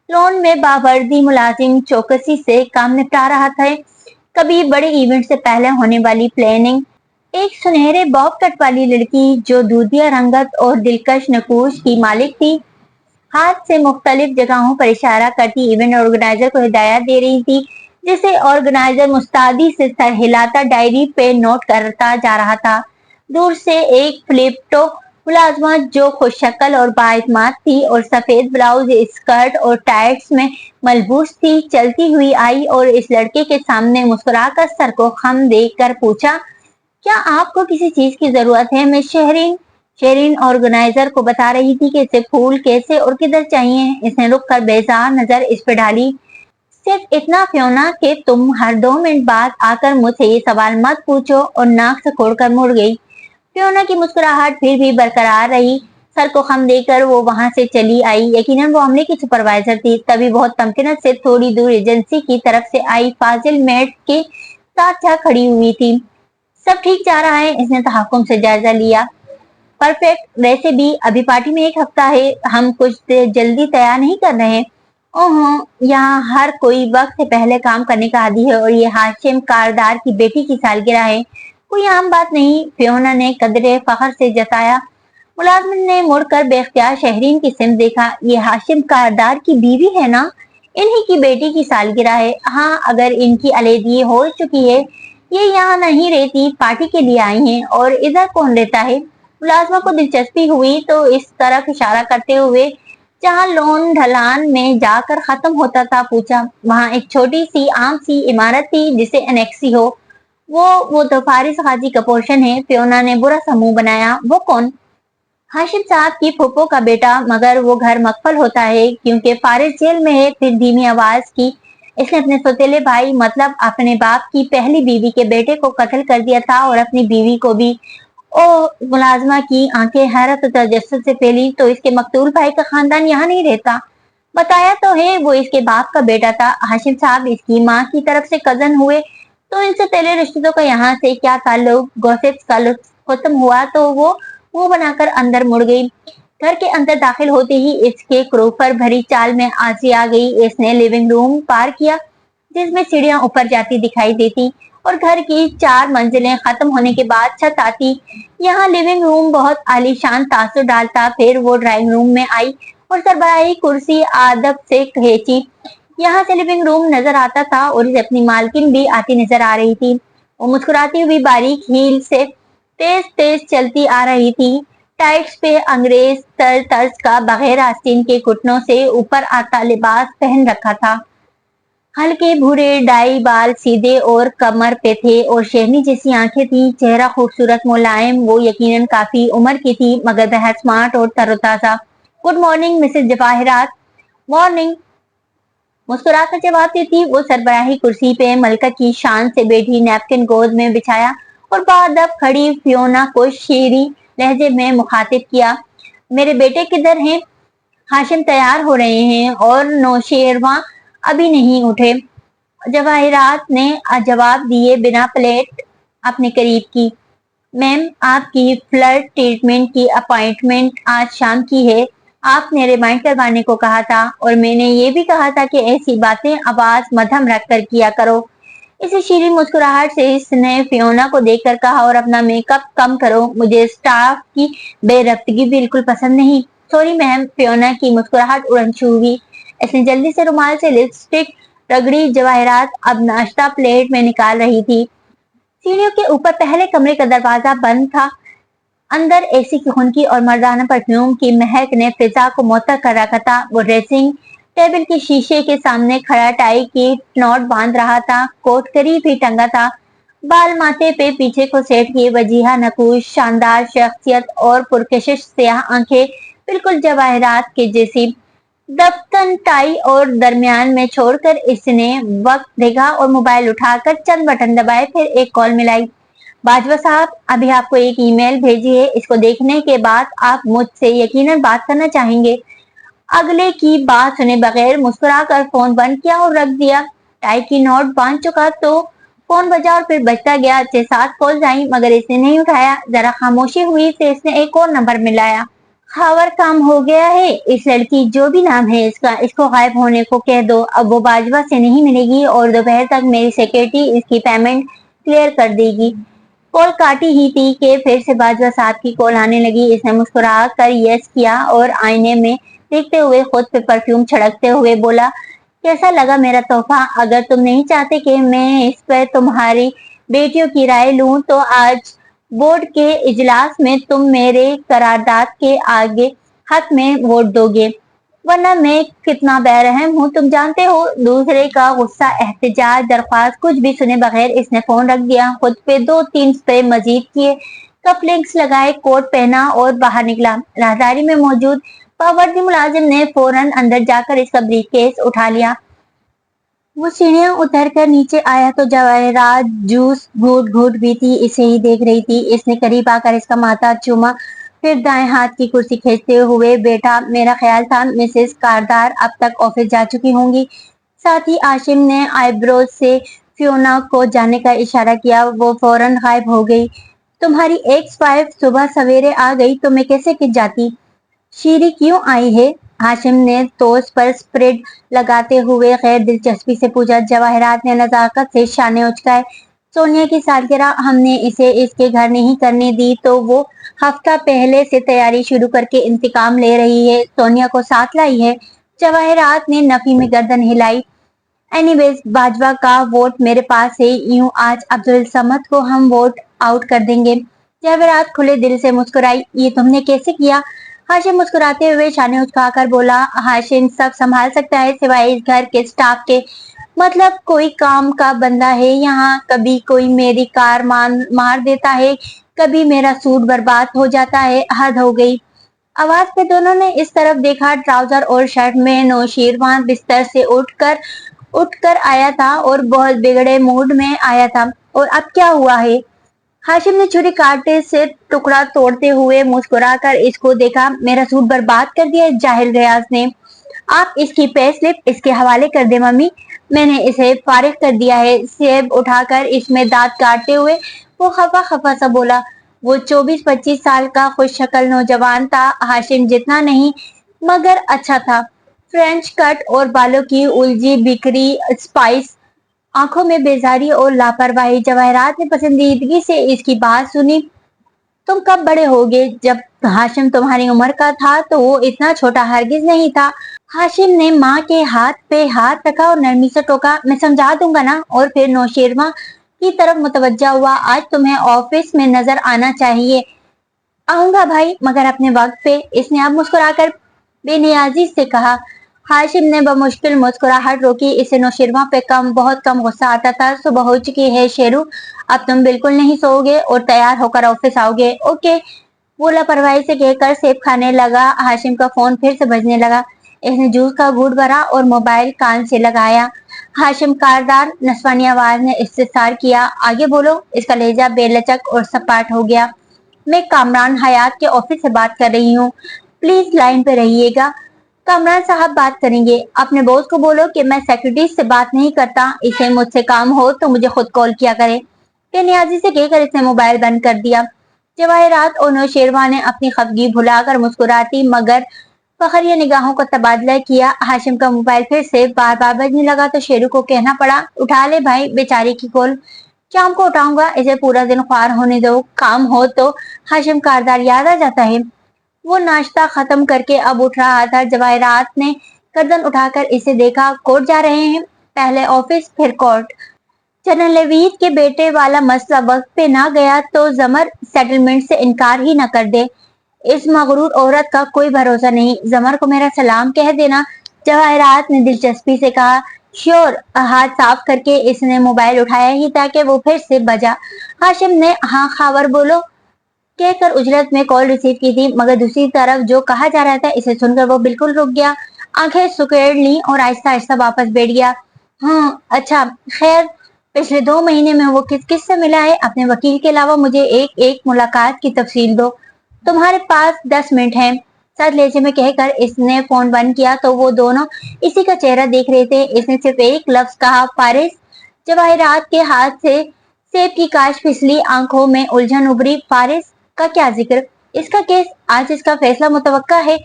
लॉन में बावर्दी मुलाजिम चौकसी से काम निपटा रहा था। कभी बड़े इवेंट से पहले होने वाली प्लानिंग। एक सुनहरे बॉब कट वाली लड़की जो दूधिया रंगत और दिलकश नकूश की मालिक थी, हाथ से मुख्तलिफ जगहों पर इशारा करती इवेंट ऑर्गेनाइजर को हिदायत दे रही थी। जिसे ऑर्गेनाइजर मुस्तादी से सर हिलाता डायरी पे नोट करता जा रहा था। दूर से एक फ्लिप्टो मुलाजमा जो खुशशक्ल और बाइतमाद थी और सफेद ब्लाउज स्कर्ट और टाइट्स में मलबूस थी, चलती हुई आई और इस लड़के के सामने मुस्कुराकर सर को खम देकर पूछा, क्या आपको किसी चीज की जरूरत है मिस शेहरीन? शेहरीन ऑर्गेनाइजर को बता रही थी कि इसे फूल कैसे और किधर चाहिए। इसने रुक कर बेजार नजर इस पे डाली। सिर्फ इतना फ्योना कि तुम हर 2 मिनट बाद आकर मुझसे ये सवाल मत पूछो, और नाक से खोड़कर मुड़ गई। फ्योना की मुस्कुराहट फिर भी बरकरार रही। सर को खम देकर वो वहां से चली आई। यकीनन वो हमले की सुपरवाइजर थी। तभी बहुत तमकीनत से थोड़ी दूर एजेंसी की तरफ से आई फाजिल मेड के साथ जा खड़ी हुई थी। सब ठीक जा रहा है, इसने तहकुम से जायजा लिया। परफेक्ट, वैसे भी अभी पार्टी में 1 हफ्ता है, हम कुछ जल्दी तैयार नहीं कर रहे। ओहो, यहाँ हर कोई वक्त से पहले काम करने का आदी है, और ये हाशिम कारदार की बेटी की सालगिरह है, कोई आम बात नहीं, फियोना ने कदरे फखर से जताया। मुलाजमिन ने मुड़कर बेख्तियार शहरीन की सिमत देखा। ये हाशिम कारदार की बीवी है ना? इन्हीं की बेटी की सालगिरह है। हाँ, अगर इनकी अलहदगी हो चुकी है, ये यहाँ नहीं रहती, पार्टी के लिए आई हैं। और इधर कौन रहता है? मुलाजमा को दिलचस्पी हुई तो इस तरफ इशारा करते हुए जहाँ लॉन ढलान में जाकर खत्म होता था पूछा। वहाँ एक छोटी सी आम सी इमारत थी जिसे एनेक्सी हो। वो तो फारिस हाजी का पोर्शन है। फियोना ने बुरा सा मुंह बनाया। वो कौन? हाशिम साहब की फूफो का बेटा, मगर वो घर मकफल होता है क्योंकि फारिस जेल में है। फिर धीमी आवाज की, इसने अपने सौतेले भाई मतलब अपने बाप की पहली बीवी के बेटे को कत्ल कर दिया था, और अपनी बीवी को भी। ओ, मुलाजमा की आंखें हैरत और तजस्सुस से फैली। तो इसके मकतूल भाई का खानदान यहाँ नहीं रहता? बताया तो है, वो इसके बाप का बेटा था। हाशिम साहब इसकी माँ की तरफ से कजन हुए, तो इनसे तेरे रिश्तों का यहाँ से क्या ताल्लुक? गॉसिप्स का लुत्फ खत्म हुआ तो वो मुंह बनाकर अंदर मुड़ गई। घर के अंदर दाखिल होते ही इसके क्रोफर भरी चाल में आजी आ गई। इसने लिविंग रूम पार किया जिसमें सीढ़ियां ऊपर जाती दिखाई देती और घर की 4 मंजिलें खत्म होने के बाद छत आती। यहाँ लिविंग रूम बहुत आलीशान तासुर डालता। फिर वो ड्राइंग रूम में आई और सरबराही कुर्सी आदब से खींची। यहाँ से लिविंग रूम नजर आता था और इसे अपनी मालकिन भी आती नजर आ रही थी। वो मुस्कुराती हुई बारीक हील से तेज तेज चलती आ रही थी। टाइट्स पे अंग्रेज तर्ज का बगैर आस्तीन के घुटनों से ऊपर आता लिबास पहन रखा था। हल्के भूरे डाई बाल सीधे और कमर पे थे और शेरनी जैसी आंखें थी। चेहरा खूबसूरत मुलायम। वो यकीनन काफी उम्र की थी मगर बेहद स्मार्ट और तरोताजा। Good morning Mrs Jawahirat. Morning, मुस्कुराकर जवाब देती। वो सरबराही कुर्सी पे मलका की शान से बैठी, नैपकिन गोद में बिछाया और बादब खड़ी फियोना को शेरी लहजे में मुखातिब किया। मेरे बेटे किधर हैं? हाशिम तैयार हो रहे हैं और नौशेरवा अभी नहीं उठे। जवाहिरात ने जवाब दिए बिना प्लेट अपने करीब की। मैम, आपकी फ्लड ट्रीटमेंट की अपॉइंटमेंट आज शाम की है। आपने रिमाइंड करवाने को कहा था और मैंने ये भी कहा था कि ऐसी बातें आवाज मध्यम रखकर किया करो। इसी शीरीन मुस्कुराहट से इसने फियोना को देखकर कहा, और अपना मेकअप कम करो, मुझे स्टाफ की बेरफ्तगी बिल्कुल पसंद नहीं। Sorry ma'am. फियोना की मुस्कुराहट उड़नछू हुई। इसने जल्दी से रुमाल से लिपस्टिक रगड़ी। जवाहिरात अब नाश्ता प्लेट में निकाल रही थी। सीढ़ियों के ऊपर पहले कमरे का दरवाजा बंद था। अंदर एसी की खुनकी और मर्दाना परफ्यूम की महक ने फिजा को मुअत्तर कर रखा था। वो ड्रेसिंग टेबल के शीशे के सामने खड़ा टाई की नॉट बांध रहा था। कोट करीब ही टंगा था। बाल माथे पे पीछे को सेट किए, वजीहा नकूश, शानदार शख्सियत और पुरकशिश स्याह आंखें, बिल्कुल जवाहिरात के जैसी। दफ्तन टाई और दरमियान में छोड़कर इसने वक्त देखा और मोबाइल उठाकर चंद बटन दबाए। फिर एक कॉल मिलाई। बाजवा साहब, अभी आपको एक ईमेल भेजी है, इसको देखने के बाद आप मुझसे यकीनन बात करना चाहेंगे। अगले की बात सुने बगैर मुस्कुराकर फोन बंद किया और रख दिया। टाई की नोट बांध चुका तो फोन बजा और फिर बजता गया। 6-7 कॉल्स आई मगर इसने नहीं उठाया। जरा खामोशी हुई फिर इसने एक और नंबर मिलाया। खबर काम हो गया है। इस लड़की, जो भी नाम है इसका, इसको गायब होने को कह दो। अब वो बाजवा से नहीं मिलेगी और दोपहर तक मेरी सेक्रेटरी इसकी पेमेंट क्लियर कर देगी। कॉल काटी ही थी कि फिर से बाजवा साहब की कॉल आने लगी। इसने मुस्कुरा कर यस किया और आईने में देखते हुए खुद पे परफ्यूम छिड़कते हुए बोला, कैसा लगा मेरा तोहफा? अगर तुम नहीं चाहते कि मैं इस पर तुम्हारी बेटियों की राय लूं तो आज बोर्ड के इजलास में तुम मेरे करारदाद के आगे हक में वोट दोगे, वरना मैं कितना बेरहम हूँ तुम जानते हो। दूसरे का गुस्सा, एहतजाज, दरख्वास्त कुछ भी सुने बगैर इसने फोन रख दिया, खुद पे 2-3 स्प्रे मजीद किए, कपलिंग्स लगाए, कोट पहना और बाहर निकला। राहदारी में मौजूद पावर्दी मुलाजिम ने फौरन अंदर जाकर इसका ब्रीफकेस उठा लिया। वो सीढ़ियां उतर कर नीचे आया तो जवाहरात जूस घूट घूट भी थी, इसे ही देख रही थी। इसने करीब आकर इसका माथा चूमा, फिर दाएं हाथ की कुर्सी खींचते हुए, बेटा मेरा ख्याल था मिसेस कारदार अब तक ऑफिस जा चुकी होंगी। साथ ही आशिम ने आईब्रोज से फियोना को जाने का इशारा किया, वो फौरन गायब हो गई। तुम्हारी एक्स वाइफ सुबह सवेरे आ गई तो मैं कैसे खिंच जाती? शीरी क्यों आई है? हाशिम ने टोस्ट पर स्प्रेड लगाते हुए गैर दिलचस्पी से पूछा। जवाहरात ने नजाकत से शाने उचकाए। सोनिया की सालगिरह हमने इसे इसके घर नहीं करने दी तो वो हफ्ता पहले से तैयारी शुरू करके इंतकाम ले रही है, सोनिया को साथ लाई है। जवाहरात ने नफी में गर्दन हिलाई। एनीवेज बाजवा का वोट मेरे पास है, यूं आज अब्दुल समद को हम वोट आउट कर देंगे। जवाहरात खुले दिल से मुस्कुराई। ये तुमने कैसे किया? हाशिम मुस्कुराते हुए शाने उचकाकर बोला, हाशिम सब संभाल सकता है सिवाय इस घर के स्टाफ के। मतलब कोई काम का बंदा है यहाँ, कभी कोई मेरी कार मार देता है, कभी मेरा सूट बर्बाद हो जाता है, हद हो गई। आवाज पे दोनों ने इस तरफ देखा। ट्राउजर और शर्ट में नौशीरवान बिस्तर से उठकर आया था और बहुत बिगड़े मूड में आया था। और अब क्या हुआ है? हाशिम ने छुरी कांटे से टुकड़ा तोड़ते हुए मुस्कुराकर इसको देखा। मेरा सूट बर्बाद कर दिया जाहिल रियाज ने। आप इसकी पे स्लिप इसके हवाले कर दे मम्मी, मैंने इसे फारिग कर दिया है। सेब उठाकर इसमें दांत काटते हुए वो खफा खफा सा बोला। वो 24-25 साल का खुश शक्ल नौजवान था, हाशिम जितना नहीं मगर अच्छा था। फ्रेंच कट और बालों की उलझी बिखरी स्पाइस, आंखों में बेजारी और लापरवाही। जवाहरात ने पसंदीदगी से इसकी बात सुनी। तुम कब बड़े होगे? जब हाशिम तुम्हारी उम्र का था तो वो इतना छोटा हरगिज नहीं था। हाशिम ने माँ के हाथ पे हाथ रखा और नरमी से टोका, मैं समझा दूंगा ना। और फिर नौशेरवा की तरफ मुतवज्जा हुआ, आज तुम्हें ऑफिस में नजर आना चाहिए। आऊंगा भाई, मगर अपने वक्त पे, इसने अब मुस्कुराकर बेनियाजी से कहा। हाशिम ने बमुश्किल मुस्कुराहट रोकी। इसे नौशेरवा पे बहुत कम गुस्सा आता था। सुबह हो चुकी है शेरू, अब तुम बिल्कुल नहीं सोओगे और तैयार होकर ऑफिस आओगे, ओके? वो लापरवाही से कहकर सेब खाने लगा। हाशिम का फोन फिर से बजने लगा। इसने जूस का घूंट भरा और मोबाइल कान से लगाया। हाशिम कारदार नस्वानी आवाज ने इस्तेफसार किया, आगे बोलो। इसका लहजा बेलचक और सपाट हो गया। मैं कामरान हयात के ऑफिस से बात कर रही हूँ, प्लीज लाइन पे रहिएगा। कामरान साहब बात करेंगे। अपने बॉस को बोलो कि मैं सेक्रेटरी से बात नहीं करता, इसे मुझसे काम हो तो मुझे खुद कॉल किया करे। बेनियाजी से कहकर इसने मोबाइल बंद कर दिया। जवाहरात और नौशेरवा ने अपनी खफगी भुलाकर मुस्कुराती मगर फखरिया निगाहों का तबादला किया। हाशिम का मोबाइल फिर से बार बार बजने लगा तो शेरू को कहना पड़ा, उठा ले भाई बेचारी की कॉल। शाम को उठाऊंगा, इसे पूरा दिन ख्वार होने दो, काम हो तो हाशिम कारदार याद आ जाता है। वो नाश्ता खत्म करके अब उठ रहा था। जवाहरात ने गर्दन उठाकर इसे देखा। कोर्ट जा रहे हैं? पहले ऑफिस फिर कोर्ट। जनरल लवीद के बेटे वाला मसला वक्त पे ना गया तो जमर सेटलमेंट से इनकार ही न कर दे। इस मगरूर औरत का कोई भरोसा नहीं, जमर को मेरा सलाम कह देना। जवाहरात ने दिलचस्पी से कहा। श्योर। हाथ साफ करके इसने मोबाइल उठाया ही था कि वो फिर से बजा। हाशिम ने हाँ खावर बोलो कहकर उजरत में कॉल रिसीव की थी, मगर दूसरी तरफ जो कहा जा रहा था इसे सुनकर वो बिल्कुल रुक गया। आंखें सुकेड़ ली और आहिस्ता आहिस्ता वापस बैठ गया। हाँ अच्छा, खैर पिछले 2 महीने में वो किस किस से मिला है? अपने वकील के अलावा मुझे एक एक मुलाकात की तफसील दो। तुम्हारे पास 10 मिनट हैं, सर लहजे में कहकर इसने फोन बंद किया तो वो दोनों इसी का चेहरा देख रहे थे। इसने सिर्फ एक लफ्ज कहा, फारिस। जवाहरात के हाथ से सेब की काश फिसली, आंखों में उलझन उभरी। फारिस का क्या जिक्र? इसका केस, आज इसका फैसला मुतवक्का है।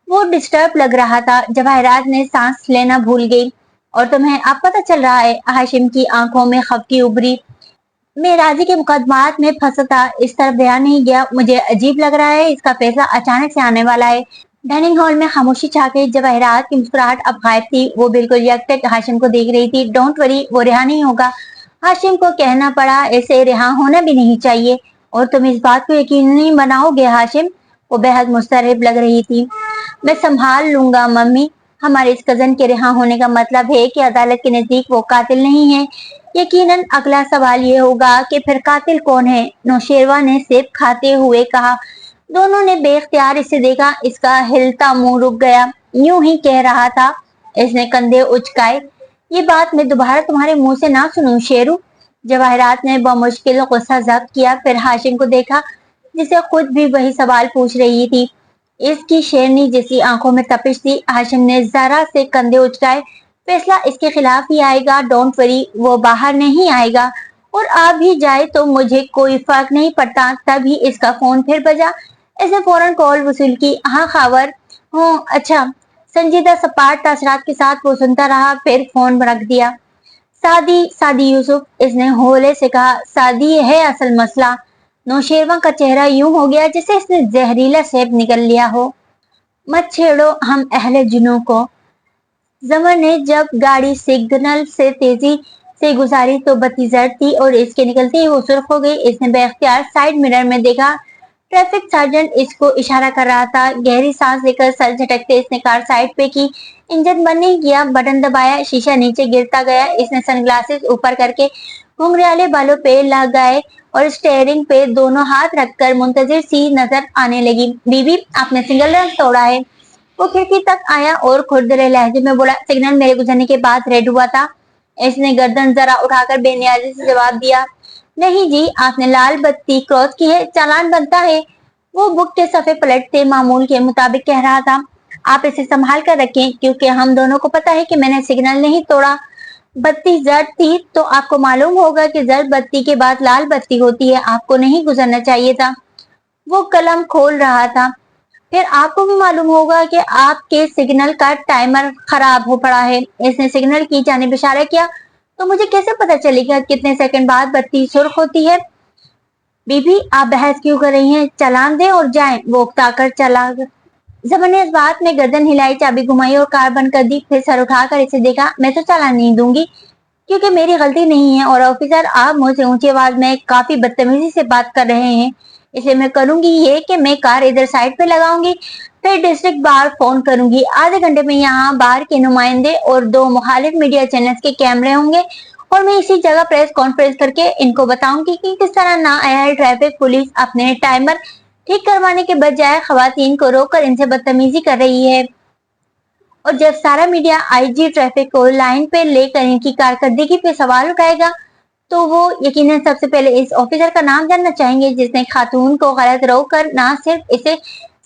वो डिस्टर्ब लग रहा था। जवाहरात ने सांस लेना भूल गई। और तुम्हें अब पता चल रहा है? हाशिम की आंखों में खफकी उभरी। मैं राजी के मुकदमात में फंसा था, इस तरफ ध्यान नहीं गया। मुझे अजीब लग रहा है, इसका फैसला अचानक से आने वाला है। डाइनिंग हॉल में खामोशी छा गई। जवाहिरात की मुस्कुराहट अब गायब थी। वो बिल्कुल यकटक हाशिम को देख रही थी। डोंट वरी, वो रिहा नहीं होगा। हाशिम को कहना पड़ा, ऐसे रिहा होना भी नहीं चाहिए। और तुम इस बात को यकीनी बनाओगे हाशिम? वो बेहद मुस्तरब लग रही थी। मैं संभाल लूंगा मम्मी। हमारे इस कजन के रिहा होने का मतलब है कि अदालत के नजदीक वो कातिल नहीं है। यकीनन अगला सवाल ये होगा कि फिर कातिल कौन है? नौशेरवा ने सेब खाते हुए कहा। दोनों ने बेख्तियार इसे देखा। इसका हिलता मुंह रुक गया। यूं ही कह रहा था। इसने कंधे उचकाए। ये बात मैं दोबारा तुम्हारे मुंह से ना सुनूं शेरू। जवाहिरात ने बमुश्किल गुस्सा जब्त किया, फिर हाशिम को देखा जिसे खुद भी वही सवाल पूछ रही थी। इसकी शेरनी जैसी आंखों में तपिश थी। हाशिम ने जरा से कंधे उचकाए। फैसला इसके खिलाफ ही आएगा। डोंट वरी, वो बाहर नहीं आएगा। और आ भी जाए तो मुझे कोई फर्क नहीं पड़ता। तभी इसका फोन फिर बजा। इसने फौरन कॉल वसूल की। हाँ खावर हूँ। अच्छा। संजीदा सपाट तासरात के साथ वो सुनता रहा, फिर फोन रख दिया। सादी सादी यूसुफ, इसने होले से कहा। सादी है असल मसला। नौशेरवा का चेहरा यूं हो गया जैसे इसने जहरीला सेब निकल लिया हो। मत छेड़ो हम अहले जुनू को। जमर ने जब गाड़ी सिग्नल से तेजी से गुजारी तो बत्ती जर्द थी और इसके निकलते ही वो सुर्ख हो गई। इसने बेख्तियार साइड मिरर में देखा। ट्रैफिक सर्जन इसको इशारा कर रहा था। गहरी सांस लेकर सर झटकते इसने कार साइड पे की। इंजन बंद नहीं किया, बटन दबाया, शीशा नीचे गिरता गया। इसने सनग्लासेस ऊपर करके घुंघराले बालों पे लगाए और स्टेयरिंग पे दोनों हाथ रखकर मुंतजिर सी नजर आने लगी। बीबी, आपने सिंगल रन तोड़ा है। वो खिड़की तक आया और खुरदरे लहजे में बोला, सिग्नल मेरे गुजरने के बाद रेड हुआ था। इसने गर्दन जरा उठाकर बेनियाजी से जवाब दिया, नहीं जी, आपने लाल बत्ती क्रॉस की है, चालान बनता है। वो बुक के सफे पलटते मामूल के मुताबिक कह रहा था, आप इसे संभाल कर रखें क्योंकि हम दोनों को पता है कि मैंने सिग्नल नहीं तोड़ा। बत्ती जर्द थी तो आपको मालूम होगा कि जर्द बत्ती के बाद लाल बत्ती होती है। आपको नहीं गुजरना चाहिए था। वो कलम खोल रहा था। फिर आपको भी मालूम होगा कि आपके सिग्नल का टाइमर खराब हो पड़ा है। इसने सिग्नल की जानिब इशारा किया। तो मुझे कैसे पता चलेगा कितने सेकंड बाद बत्ती सुर्ख होती है? बीबी, आप बहस क्यों कर रही हैं? चालान दें और जाएं। वो उकताकर चला। जमन ने इस बात में गर्दन हिलाई, चाबी घुमाई और कार बंद कर दी। फिर सर उठाकर इसे देखा। मैं तो चालान नहीं दूंगी क्योंकि मेरी गलती नहीं है। और ऑफिसर, आप मुझसे ऊंची आवाज में काफी बदतमीजी से बात कर रहे हैं। इसलिए मैं करूंगी ये कि मैं कार इधर साइड पे लगाऊंगी, फिर डिस्ट्रिक्ट बार फोन करूंगी। आधे घंटे में यहाँ बार के नुमाइंदे और 2 मुखालिफ मीडिया चैनल्स के कैमरे होंगे और मैं इसी जगह प्रेस कॉन्फ्रेंस करके इनको बताऊंगी कि किस तरह नाअहल ट्रैफिक पुलिस अपने टाइमर ठीक करवाने के बजाय खवातीन को रोककर इनसे बदतमीजी कर रही है। और जब सारा मीडिया आईजी ट्रैफिक को लाइन पे लेकर इनकी कारकर्दगी पे सवाल उठाएगा तो वो यकीनन सबसे पहले इस ऑफिसर का नाम जानना चाहेंगे जिसने खातून को गलत रोक कर ना सिर्फ इसे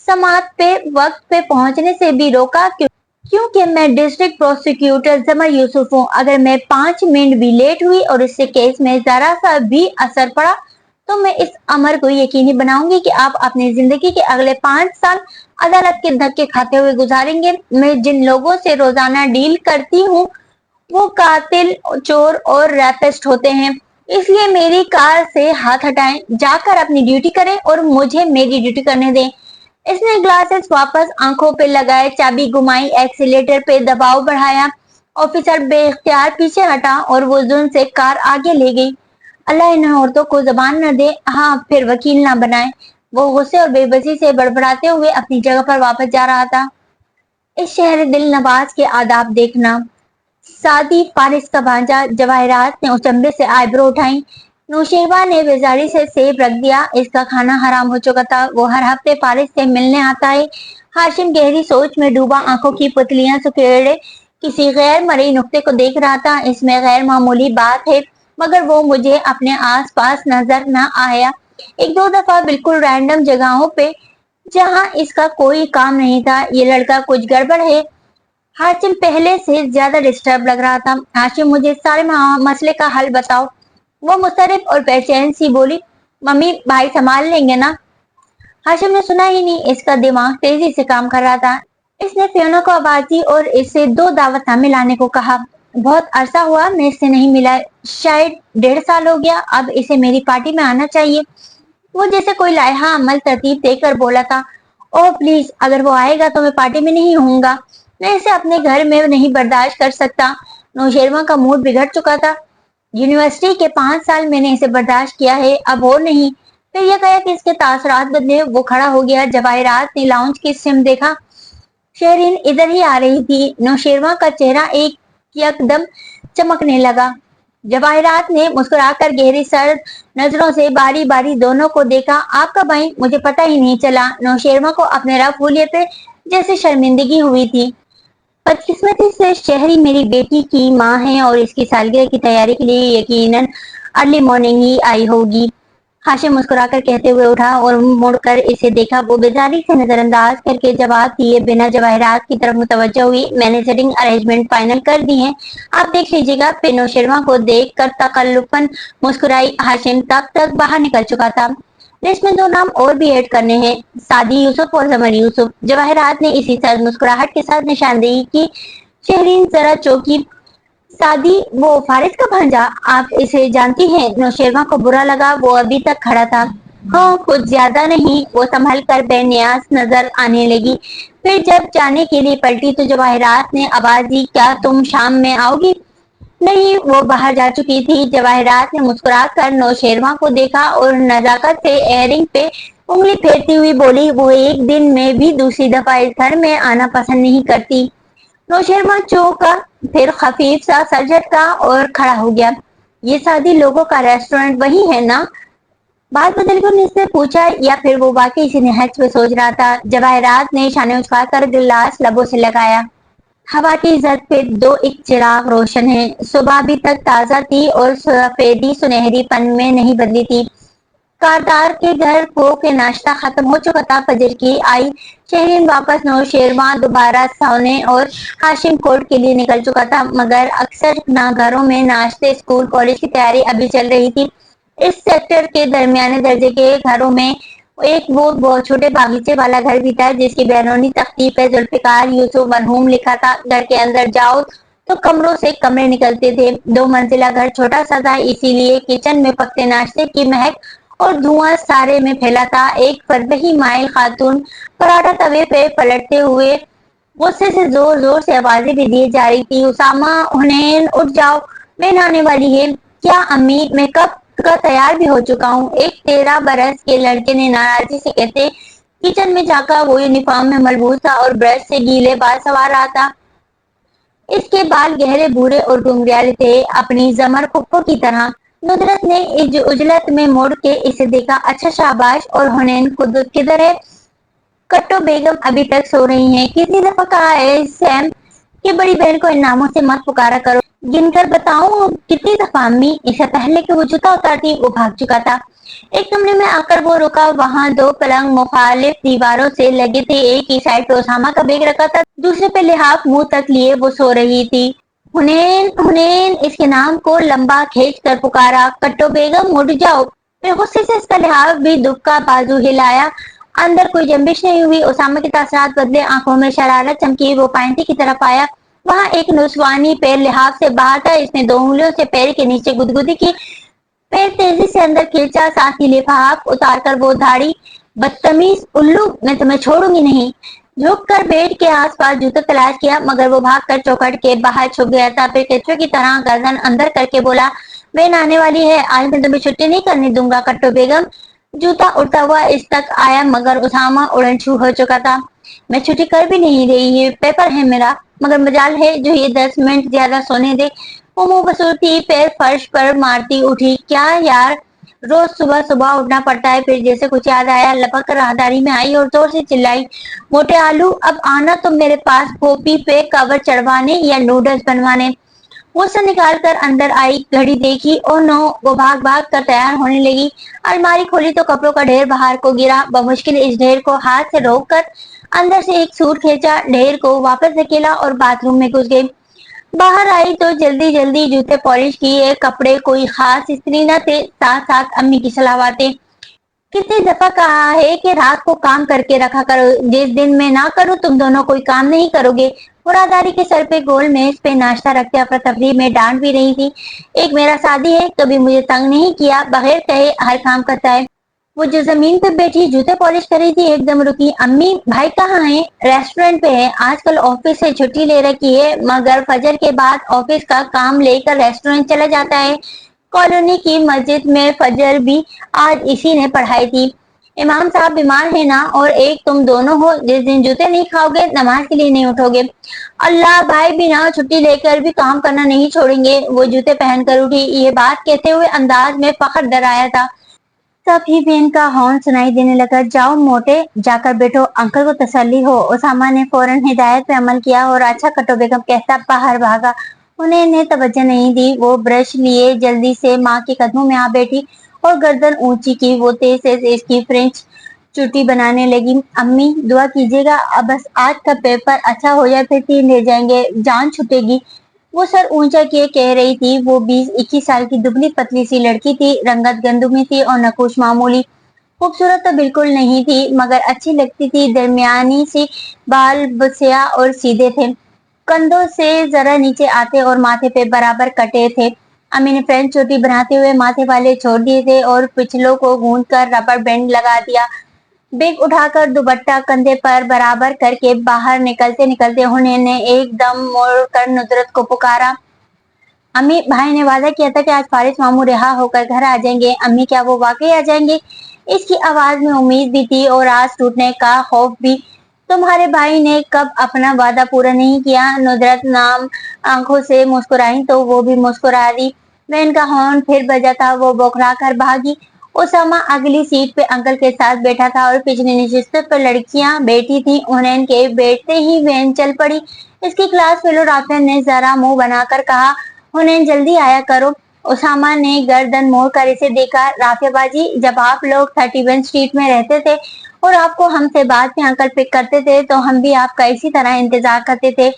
समात पे वक्त पे पहुंचने से भी रोका, क्योंकि मैं डिस्ट्रिक्ट प्रोसिक्यूटर जमर यूसुफ हूँ। अगर मैं 5 मिनट भी लेट हुई और इससे केस में जरा सा भी असर पड़ा तो मैं इस अमर को यकीनी बनाऊंगी कि आप अपनी जिंदगी के अगले 5 साल अदालत के धक्के खाते हुए गुजारेंगे। मैं जिन लोगों से रोजाना डील करती हूँ वो कातिल, चोर और रैपिस्ट होते हैं। इसलिए मेरी कार से हाथ हटाएं, जाकर अपनी ड्यूटी करें और मुझे मेरी ड्यूटी करने दें। इसने ग्लासेस वापस आंखों पे लगाए, चाबी घुमाई, एक्सीलेटर पे दबाव बढ़ाया। ऑफिसर बेख्तियार पीछे हटा और वो जुर्म से कार आगे ले गई। अल्लाह इन औरतों को जबान न दे, हाँ फिर वकील ना बनाए। वो गुस्से और बेबसी से बड़बड़ाते हुए अपनी जगह पर वापस जा रहा था। इस शहर दिल नवाज के आदाब देखना। सादी फारिस का भांजा। जवाहिरात ने अचंभे से आईब्रो उठाई। नौशेरवा ने बेजारी से सेब रख दिया। इसका खाना हराम हो चुका था। वो हर हफ्ते फारिस से मिलने आता है। हाशिम गहरी सोच में डूबा आंखों की पुतलियां सुखेड़े किसी गैर मरई नुक्ते को देख रहा था। इसमें गैर मामूली बात है मगर वो मुझे अपने आस पास नजर न आया। 1-2 दफा बिल्कुल रैंडम जगहों पे जहां इसका कोई काम नहीं था। ये लड़का कुछ गड़बड़ है। हाशिम पहले से ज्यादा डिस्टर्ब लग रहा था। हाशिम, मुझे सारे मसले का हल बताओ। वो मुस्तरब और बेचैन सी बोली, मम्मी भाई संभाल लेंगे ना? हाशिम ने सुना ही नहीं। इसका दिमाग तेजी से काम कर रहा था। इसने फियोना को आवाज दी और इसे 2 दावतनामे लाने को कहा। बहुत अरसा हुआ मैं इससे नहीं मिला, शायद 1.5 साल हो गया। अब इसे मेरी पार्टी में आना चाहिए। वो जैसे कोई लायहा अमल तरतीब देकर बोला था। ओह प्लीज, अगर वो आएगा तो मैं पार्टी में नहीं होऊंगा, मैं इसे अपने घर में नहीं बर्दाश्त कर सकता। नौशेरवा का मूड बिगड़ चुका था। यूनिवर्सिटी के 5 साल मैंने इसे बर्दाश्त किया है, अब और नहीं। फिर यह कहा कि इसके तासरात बदले। वो खड़ा हो गया। जवाहिरात ने लाउंज की सिम देखा। शहरीन इधर ही आ रही थी। नौशेरवा का चेहरा एक यकदम चमकने लगा। जवाहिरात ने मुस्कुराकर गहरी सर्द नजरों से बारी बारी दोनों को देखा। आपका भाई, मुझे पता ही नहीं चला। नौशेरवा को अपने रफ हुलिये पे जैसे शर्मिंदगी हुई थी। बदकिस्मती से शहरी मेरी बेटी की माँ है और इसकी सालगिरह की तैयारी के लिए यकीनन अर्ली मॉर्निंग ही आई होगी। हाशिम मुस्कुराकर कहते हुए उठा और मुड़कर इसे देखा। वो बेजारी से नजरअंदाज करके जवाब दिए बिना जवाहिरात की तरफ मुतवज्जो हुई। मैंने सेटिंग अरेंजमेंट फाइनल कर दी है, आप देख लीजिएगा। फिर नौशेरवा को देख कर तकल्लुफन मुस्कुराई। हाशिम तक बाहर निकल चुका था। लिस्ट में 2 नाम और भी ऐड करने हैं, सादी यूसुफ और जमर यूसुफ। जवाहिरात ने इसी सर्द मुस्कुराहट के साथ निशानदेही की। शहरीन जरा चौंकी। सादी, वो फारिस का भांजा, आप इसे जानती हैं? नौशेरवा को बुरा लगा। वो अभी तक खड़ा था। हाँ, कुछ ज्यादा नहीं। वो संभल कर बेनियाज नजर आने लगी। फिर जब जाने के लिए पलटी तो जवाहिरात ने आवाज दी, क्या तुम शाम में आओगी? नहीं, वो बाहर जा चुकी थी। जवाहिरात ने मुस्कुरा कर नौशेरवा को देखा और नजाकत से एयरिंग पे उंगली फेरती हुई बोली, वो एक दिन में भी दूसरी दफा इस घर में आना पसंद नहीं करती। नौशेरवा चौंका, फिर खफीफ सा सर झटका और खड़ा हो गया। ये सादी लोगों का रेस्टोरेंट वही है ना? बात बदल कर उसने पूछा, या फिर वो वाकई इसी निहत्थ पे सोच रहा था। जवाहिरात ने शाने उचकाकर गिलास लबों से लगाया। हवा की जद पे दो एक चिराग रोशन है। सुबह अभी तक ताजा थी और सफेदी सुनहरी पन में नहीं बदली थी। कारदार के घर को के नाश्ता खत्म हो चुका था। फजर की आई। शहरीन वापस नौशेरवा दोबारा सोने और हाशिम कोर्ट के लिए निकल चुका था। मगर अक्सर घरों में नाश्ते, स्कूल, कॉलेज की तैयारी अभी चल रही थी। इस सेक्टर के दरमियाने दर्जे के घरों में एक वो बहुत छोटे बागीचे वाला घर भी था जिसकी बैरूनी तख्ती पे जुल्फिकार यूसुफ मरहूम लिखा था। घर के अंदर जाओ तो कमरों से कमरे निकलते थे। 2 मंजिला घर छोटा सा था, इसीलिए किचन में पकते नाश्ते की महक और धुआं सारे में फैला था। एक फरदही माइल खातून पराठा तवे पे पलटते हुए गुस्से से जोर जोर से आवाजें भी दी जा रही थी। उसामा, हुनैन, उठ जाओ, बहन आने वाली है। क्या अम्मी, मैं कब का तैयार भी हो चुका हूँ, एक 13 बरस के लड़के ने नाराजगी से कहते किचन में जाकर वो यूनिफॉर्म में मलबूस था और ब्रश से गीले बाल संवार रहा था। इसके बाल गहरे भूरे और घुंघराले थे, अपनी जमर फुफ्फो की तरह। नुदरत ने उजलत में मुड़ के इसे देखा। अच्छा शाबाश, और हुनैन खुद किधर है? कट्टो बेगम अभी तक सो रही हैं। किसी दफा कहा है सैम कि बड़ी बहन को इन नामों से मत पुकारा करो। गिनकर बताऊं कितनी दफा अम्मी? इससे पहले कि वो जूता उतारती वो भाग चुका था। एक कमरे में आकर वो रुका। वहां 2 पलंग मुखालिफ दीवारों से लगे थे। एक ही साइड पे उसामा का बैग रखा था, दूसरे पे लिहाफ मुंह तक लिए वो सो रही थी। हुनैन, हुनैन, इसके नाम को लंबा खींच कर पुकारा। कट्टो बेगम, उठ जाओ। फिर गुस्से से इसका लिहाफ भी दुबका बाजू हिलाया। अंदर कोई जंबिश नहीं हुई। उसामा के तासरात बदले, आंखों में शरारत चमकी। वो पाइंटी की तरफ आया। वहां एक नुस्वानी पैर लिहाफ से बाहर था। इसने 2 उंगलियों से पैर के नीचे गुदगुदी की। पैर तेजी से अंदर खींचा। साथ ही लिफाफ उतार कर वो धाड़ी, बदतमीज उल्लू, मैं तुम्हें छोड़ूंगी नहीं। झुक कर बेड के आसपास जूते तलाश किया मगर वो भाग कर चौखट के बाहर छुप गया था। फिर केचुए की तरह गर्दन अंदर करके बोला, बहन आने वाली है, आज मैं तुम्हें छुट्टी नहीं करने दूंगा। कट्टो बेगम जूता उड़ता हुआ इस तक आया मगर उसामा उड़न छू हो चुका था। मैं छुट्टी कर भी नहीं रही है, पेपर है मेरा, मगर मजाल है जो ये 10 मिनट ज्यादा सोने दे। वो मुंह बसूरती पैर फर्श पर मारती उठी। क्या यार, रोज सुबह सुबह उठना पड़ता है। फिर जैसे कुछ याद आया, लपक कर राहदारी में आई और जोर से चिल्लाई, मोटे आलू, अब आना तुम मेरे पास पोपी पे कवर चढ़वाने या नूडल्स बनवाने। गुस्सा निकाल कर अंदर आई, घड़ी देखी, ओ नो, वो भाग भाग कर तैयार होने लगी। अलमारी खोली तो कपड़ों का ढेर बाहर को गिरा। बमुश्किल इस ढेर को हाथ से रोक कर अंदर से एक सूट खींचा, ढेर को वापस धकेला और बाथरूम में घुस गई। बाहर आई तो जल्दी जल्दी जूते पॉलिश किए। कपड़े कोई खास इस्त्री न थे, साथ साथ अम्मी की सलावातें। कितनी दफा कहा है कि रात को काम करके रखा करो, जिस दिन मैं ना करूं तुम दोनों कोई काम नहीं करोगे। मुरादारी के सर पे गोल मेज पे नाश्ता रखते अफरा तफरी में डांट भी रही थी। एक मेरा सादी है, कभी मुझे तंग नहीं किया, बगैर कहे हर काम करता है। वो जो जमीन पे बैठी जूते पॉलिश कर रही थी एकदम रुकी। अम्मी भाई कहाँ है? रेस्टोरेंट पे है, आजकल ऑफिस से छुट्टी ले रखी है, मगर फजर के बाद ऑफिस का काम लेकर रेस्टोरेंट चला जाता है। कॉलोनी की मस्जिद में फजर भी आज इसी ने पढ़ाई थी। इमाम साहब बीमार है ना, और एक तुम दोनों हो, जिस दिन जूते नहीं खाओगे नमाज के लिए नहीं उठोगे। अल्लाह, भाई भी ना छुट्टी लेकर भी काम करना नहीं छोड़ेंगे। वो जूते पहनकर उठी। ये बात कहते हुए अंदाज में फख्र डराया था। तभी वेन का हॉर्न सुनाई देने लगा। जाओ मोटे, जाकर बैठो, अंकल को तसल्ली हो। उसामा ने फौरन हिदायत पे अमल किया और अच्छा कटो बेगम कहता बाहर भागा। उन्हें तवज्जो नहीं दी। वो ब्रश लिए जल्दी से माँ के कदमों में आ बैठी और गर्दन ऊंची की। वो तेज से इसकी फ्रेंच चुटी बनाने लगी। अम्मी दुआ कीजिएगा, अब बस आज का पेपर अच्छा हो जाए, फिर 3 ले जाएंगे, जान छूटेगी। वो सर ऊंचा किए कह रही थी। वो 20-21 साल की दुबली पतली सी लड़की थी। रंगत गंदुमी थी और नकुश मामूली। खूबसूरत तो बिल्कुल नहीं थी, मगर अच्छी लगती थी। दरमियानी सी बाल बसिया और सीधे थे, कंधों से जरा नीचे आते और माथे पे बराबर कटे थे। अम्मी ने फ्रेंच चोटी बनाते हुए माथे वाले छोड़ दिए थे और पिछलों को गूंद कर रबर बैंड लगा दिया। बैग उठाकर दुपट्टा कंधे पर बराबर करके बाहर निकलते निकलते हुनैन ने एकदम मोड़कर नुसरत को पुकारा। अम्मी भाई ने वादा किया था कि आज फारिस मामू रिहा होकर घर आ जाएंगे। अम्मी क्या वो वाकई आ जाएंगे? इसकी आवाज में उम्मीद भी थी और आज टूटने का खौफ भी। तुम्हारे भाई ने कब अपना वादा पूरा नहीं किया? नुसरत नाम आंखों से मुस्कुराई तो वो भी मुस्कुरा दी। वैन का हॉर्न फिर बजा था। वो बौखला कर भागी। उसामा अगली सीट पे अंकल के साथ बैठा था और पिछली नशिस्त पर लड़कियां बैठी थी। उन्हें के बैठते ही वैन चल पड़ी। इसकी क्लास फेलो राफिया ने जरा मुंह बनाकर कहा, उन्हें जल्दी आया करो। उसामा ने गर्दन मोड़ कर इसे देखा। राफिया बाजी, जब आप लोग 31 स्ट्रीट में रहते थे और आपको हमसे बाद में अंकल पिक करते थे तो हम भी आपका इसी तरह इंतजार करते थे।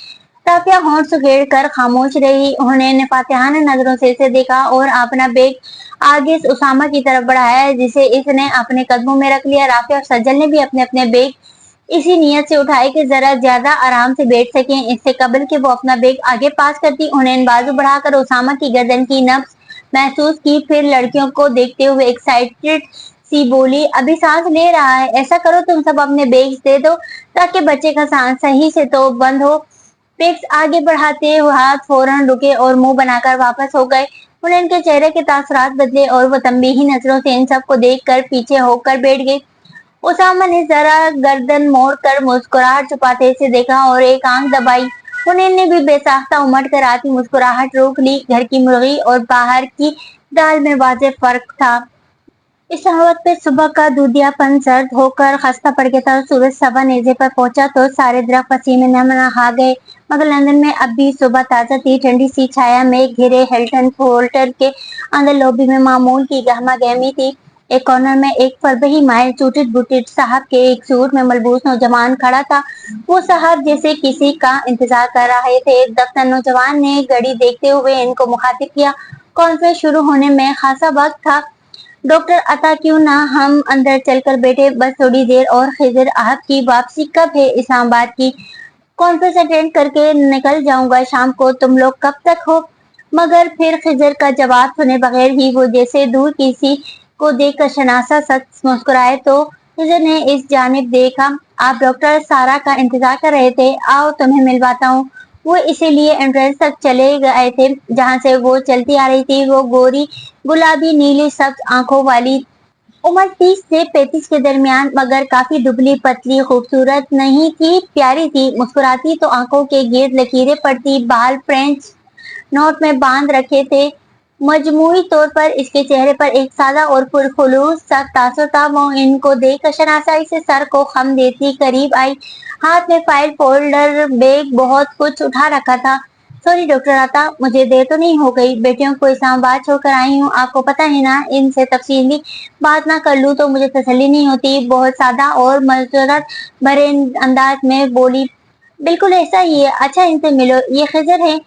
राफिया होंठ सुखेड़ कर खामोश रही। उन्होंने फातिहाना नजरों से इसे देखा और अपना बैग आगे से उसामा की तरफ बढ़ाया, जिसे इसने अपने कदमों में रख लिया। राफिया और सज्जल ने भी अपने अपने बैग इसी नियत से उठाए कि जरा ज्यादा आराम से बैठ सकें। इससे कबल कि वो अपना बैग आगे पास करती, उन्हें बाजू बढ़ाकर उसामा की गर्दन की नब्ज महसूस की। फिर लड़कियों को देखते हुए एक्साइटेड सी बोली, अभी सांस ले रहा है, ऐसा करो तुम सब अपने बैग्स दे दो ताकि बच्चे का सांस सही से तो बंद हो। बैग्स आगे बढ़ाते हुए हाथ फौरन रुके और मुंह बनाकर वापस हो गए। उन्हें के चेहरे के तासरात बदले और वो तंबीही नजरों से इन सबको देखकर पीछे होकर बैठ गई। उसामा ने जरा गर्दन मोड़कर मुस्कुराहट छुपाते से देखा और एक आंख दबाई। हुनैन ने भी बेसाख्ता उमड़ कर आती मुस्कुराहट रोक ली। घर की मुर्गी और बाहर की दाल में वाज़ेह फर्क था। इस वक्त पे सुबह का दूधियापन सर्द होकर खस्ता पड़ गया था। सूरज सवा नेजे पर पहुंचा तो सारे दरख्त पसीने में नहा गए, मगर लंदन में अब भी सुबह ताजा थी। ठंडी सी छाया में घिरे हिल्टन होटल के अंदर लॉबी में मामूल की गहमा गहमी थी। एक कॉर्नर में एक फरबही माइल चूटिट बुटिट साहब के एक सूट में मलबूस नौजवान खड़ा था। वो साहब जैसे किसी का इंतजार कर रहे थे। दफ्तर नौजवान ने घड़ी देखते हुए इनको मुखातिब किया। कॉन्फ्रेंस शुरू होने में खासा वक्त था। डॉक्टर अता क्यों ना हम अंदर चलकर बैठे, बस थोड़ी देर और। खिजर आपकी वापसी कब है इस्लामाबाद की? कॉन्फ्रेंस अटेंड करके निकल जाऊंगा शाम को, तुम लोग कब तक हो? मगर फिर खिजर का जवाब सुने बगैर ही वो जैसे दूर किसी को देखकर शनासा सख्त मुस्कुराए तो खिजर ने इस जानिब देखा। आप डॉक्टर सारा का इंतजार कर रहे थे? आओ तुम्हें मिलवाता हूँ। वो इसीलिए एंट्रेंस तक चले गए थे जहाँ से वो चलती आ रही थी। वो गोरी गुलाबी नीली सब्ज आंखों वाली, उम्र 30 से 35 के दरमियान, मगर काफी दुबली पतली, खूबसूरत नहीं थी, प्यारी थी। मुस्कुराती तो आंखों के गिर्द लकीरें पड़ती। बाल फ्रेंच नोट में बांध रखे थे। मजमूई तौर पर इसके चेहरे पर एक सादा और पुरखुलूस सा तासुर था। वो इनको देखकर शनासाई से सर को खम देती करीब आई। हाथ में फाइल फोल्डर बैग बहुत कुछ उठा रखा था। सॉरी डॉक्टर अता, मुझे देर तो नहीं हो गई? बेटियों को इस्लामाबाद छोड़कर आई हूँ, आपको पता है ना। इनसे तफसीली बात ना कर लूँ तो मुझे तसल्ली नहीं होती। बहुत सादा और मजरत भरे अंदाज में बोली, बिल्कुल ऐसा ही है। अच्छा इनसे मिलो, ये खिजर है,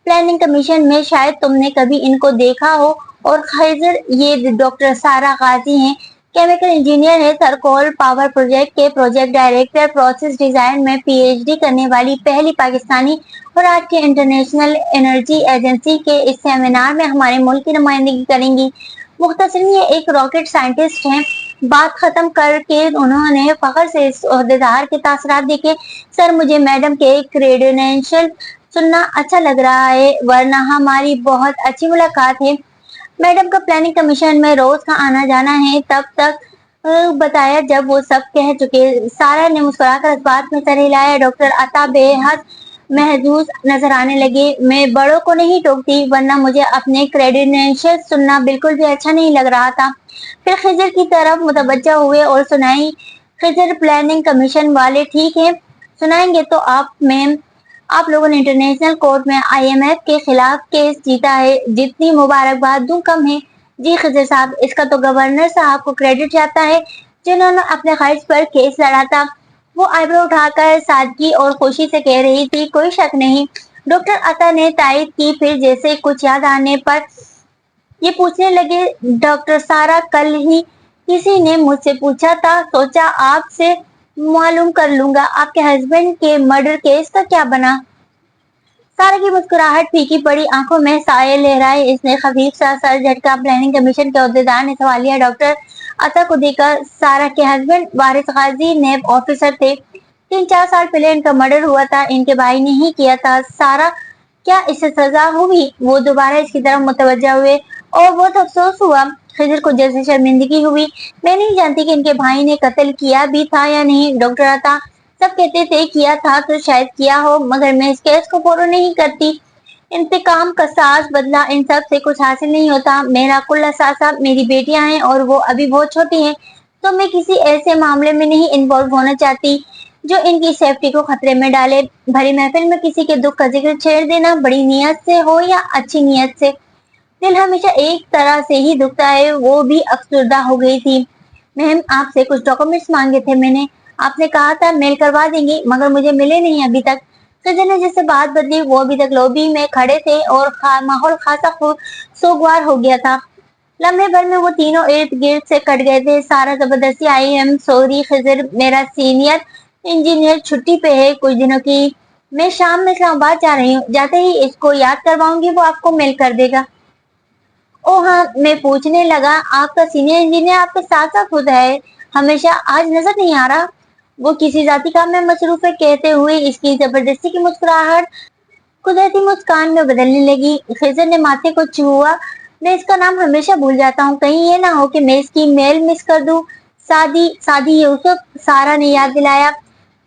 प्लानिंग कमीशन में शायद तुमने कभी इनको देखा हो। और खिजर ये डॉक्टर सारा गाजी हैं, केमिकल इंजीनियर है, थर्कोल पावर प्रोजेक्ट के प्रोजेक्ट डायरेक्टर, प्रोसेस डिजाइन में पीएचडी करने वाली पहली पाकिस्तानी, और आज के इंटरनेशनल एनर्जी एजेंसी के इस सेमिनार में हमारे मुल्क की नुमाइंदगी करेंगी। मुख्तसर ये एक रॉकेट साइंटिस्ट हैं بات ختم کر کے انہوں نے فخر سے اس عہدیدار کے تاثرات دیکھے. سر مجھے میڈم کے کریڈینشیل سننا اچھا لگ رہا ہے ورنہ ہماری بہت اچھی ملاقات ہے. میڈم کا پلاننگ کمیشن میں روز کا آنا جانا ہے. تب تک بتایا جب وہ سب کہہ چکے. سارا نے مسکرا کر اس بات میں سر ہلایا. ڈاکٹر عطا بے حد محظوظ نظر آنے لگے. میں بڑوں کو نہیں ٹوکتی ورنہ مجھے اپنے کریڈینشیل سننا بالکل بھی اچھا نہیں لگ رہا تھا. پھر خضر کی طرف متوجہ ہوئے اور سنائی. خضر پلاننگ کمیشن والے ٹھیک ہے سنائیں گے تو میم آپ لوگوں نے انٹرنیشنل کورٹ میں IMF کے خلاف کیس جیتا ہے. جتنی مبارکباد دوں کم ہے. جی خضر صاحب اس کا تو گورنر صاحب کو کریڈٹ جاتا ہے جنہوں نے اپنے خرچ پر کیس لڑا تھا. وہ آئیبرو اٹھا کر سادگی اور خوشی سے کہہ رہی تھی کوئی شک نہیں. ڈاکٹر عطا نے تائید کی. پھر جیسے کچھ یاد آنے پر یہ پوچھنے لگے. ڈاکٹر سارا کل ہی کسی نے مجھ سے پوچھا تھا سوچا آپ سے معلوم کر لوں گا آپ کے ہسبینڈ کے مرڈر کیس کا کیا بنا. سارا کی مسکراہٹ پھیکی پڑی. آنکھوں میں سائے لہرائے. اس نے خفیف سا سر جھٹکا. پلاننگ کمیشن کے عہدیدار نے سوال ڈاکٹر عطا کو دیکھا. سارا کے ہسبینڈ وارث غازی نیب آفیسر تھے. 3-4 سال پہلے ان کا مرڈر ہوا تھا. ان کے بھائی نے ہی کیا تھا. سارا کیا اس سے سزا ہوئی. وہ دوبارہ اس کی طرف متوجہ ہوئے اور بہت افسوس ہوا. خضر کو جیسے شرمندگی ہوئی. میں نہیں جانتی کہ ان کے بھائی نے قتل کیا بھی تھا یا نہیں. ڈاکٹر عطا سب کہتے تھے کیا تھا تو شاید کیا ہو مگر میں اس کیس کو فالو نہیں کرتی. انتقام کا ساز بدلہ ان سب سے کچھ حاصل نہیں ہوتا. میرا کل اثاثہ میری بیٹیاں ہیں اور وہ ابھی بہت چھوٹی ہیں تو میں کسی ایسے معاملے میں نہیں انوالو ہونا چاہتی جو ان کی سیفٹی کو خطرے میں ڈالے. بھری محفل میں کسی کے دکھ کا ذکر چھیڑ دینا بڑی نیت سے ہو یا اچھی نیت سے دل ہمیشہ ایک طرح سے ہی دکھتا ہے. وہ بھی افسردہ ہو گئی تھی. میم آپ سے کچھ ڈاکومنٹس مانگے تھے میں نے. آپ نے کہا تھا میل کروا دیں گی مگر مجھے ملے نہیں ابھی تک. خضر نے جس سے بات بدلی وہ ابھی تک لوبی میں کھڑے تھے اور ماحول خاصا سوگوار ہو گیا تھا. لمحے بھر میں وہ تینوں ارد گرد سے کٹ گئے تھے. سارا زبردستی آئی ایم سوری خضر میرا سینئر انجینئر چھٹی پہ ہے کچھ دنوں کی. میں شام میں اسلام آباد جا رہی ہوں. جاتے ہی اس کو یاد کرواؤں گی وہ آپ کو میل کر دے گا. او ہاں میں پوچھنے لگا آپ کا سینئر انجینئر آپ کے ساتھ ساتھ ہوتا ہے ہمیشہ آج نظر نہیں آ رہا. وہ کسی ذاتی کام میں مصروف ہے کہتے ہوئے اس کی زبردستی کی مسکراہٹ قدرتی مسکان میں بدلنے لگی. خضر نے ماتھے کو چھوا. میں اس کا نام ہمیشہ بھول جاتا ہوں کہیں یہ نہ ہو کہ میں اس کی میل مس کر دوں. سادی یوسف سارا نے یاد دلایا.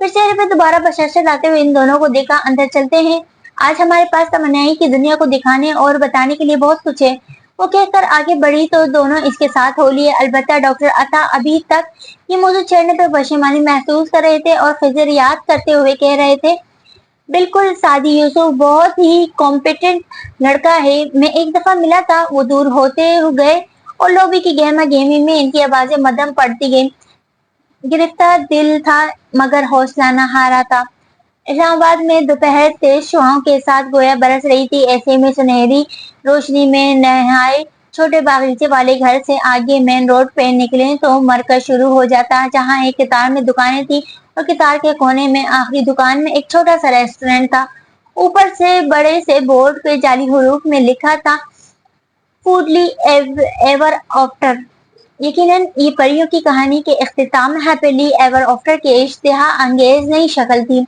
پھر چہرے پہ دوبارہ بشاشت آتے ہوئے ان دونوں کو دیکھا. اندر چلتے ہیں آج ہمارے پاس تمنائی کی دنیا کو دکھانے اور بتانے کے لیے بہت کچھ ہے. وہ کہہ کر آگے بڑھی تو دونوں اس کے ساتھ ہو لیے. البتہ ڈاکٹر عطا ابھی تک یہ موضوع چھیڑنے پر پشیمانی محسوس کر رہے تھے اور خضر یاد کرتے ہوئے کہہ رہے تھے بالکل سادی یوسف بہت ہی کمپیٹنٹ لڑکا ہے. میں ایک دفعہ ملا تھا وہ دور ہوتے گئے اور لوبی کی گہما گہمی میں ان کی آوازیں مدھم پڑتی گئی. گرفتار دل تھا مگر حوصلہ نہ ہارا تھا. اسلام آباد میں دوپہر تیز شعاؤں کے ساتھ گویا برس رہی تھی. ایسے میں سنہری روشنی میں نہائے چھوٹے باغیچے والے گھر سے آگے مین روڈ پہ نکلے تو مرکز شروع ہو جاتا جہاں ایک قطار میں دکانیں تھی اور قطار کے کونے میں آخری دکان میں ایک چھوٹا سا ریسٹورینٹ تھا. اوپر سے بڑے سے بورڈ پہ جعلی حروف میں لکھا تھا فوڈلی ایور آفٹر. یقیناً یہ پریوں کی کہانی کے اختتام ہیپیلی ایور آفٹر کے اشتہا انگیز نئی شکل تھی.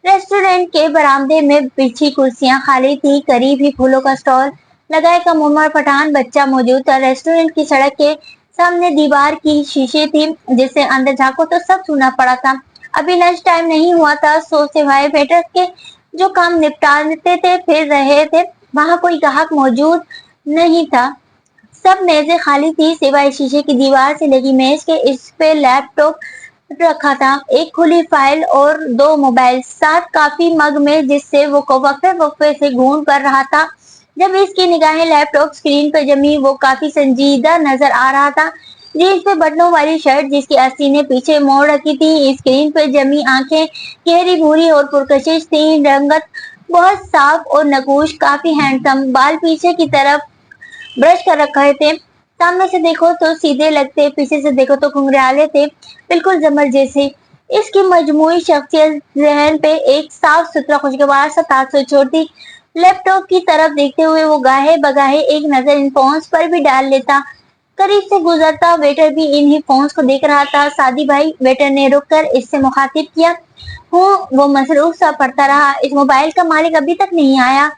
ریسٹورینٹ کے برآمدے میں پیچھے کرسیاں خالی تھی. قریب ہی پھولوں کا اسٹال لگا ایک کم عمر پٹھان بچہ موجود تھا. ریسٹورینٹ کی سڑک کے سامنے دیوار کی شیشے تھی جس سے اندر جھانکو تو سب سونا پڑا تھا. ابھی لنچ ٹائم نہیں ہوا تھا سو سوائے ویٹر کے جو کام نپٹاتے تھے پھر رہے تھے وہاں کوئی گاہک موجود نہیں تھا. سب میزیں خالی تھی سوائے شیشے کی دیوار سے لگی میز کے. اس پہ لیپ ٹاپ رکھا تھا ایک کھلی فائل اور 2 موبائل ساتھ کافی مگ میں جس سے وہ وقفے سے گھون کر رہا تھا. جب اس کی نگاہیں لیپ ٹاپ اسکرین پر جمی وہ کافی سنجیدہ نظر آ رہا تھا. جینس پہ بٹنوں والی شرٹ جس کی آستینیں پیچھے موڑ رکھی تھی. اسکرین پہ جمی آنکھیں گہری بھوری اور پرکشش تھی. رنگت بہت صاف اور نقوش کافی ہینڈسم. بال پیچھے کی طرف برش کر رکھے تھے. سامنے سے دیکھو تو سیدھے لگتے پیچھے سے دیکھو تو گھنگریالے تھے بالکل زمر جیسے. اس کی مجموعی شخصیت ذہن پہ ایک صاف ستھرا خوشگوار سا تاثر چھوڑتی. لیپ ٹاپ کی طرف دیکھتے ہوئے وہ گاہے بگاہے ایک نظر ان فونز پر بھی ڈال لیتا. करीब से गुजरता वेटर भी इन्हीं फोन्स को देख रहा था। सादी भाई, वेटर ने रुककर इससे मुखातिब किया। हूँ, वो मसरूफ सा पढ़ता रहा। इस मोबाइल का मालिक अभी तक नहीं आया,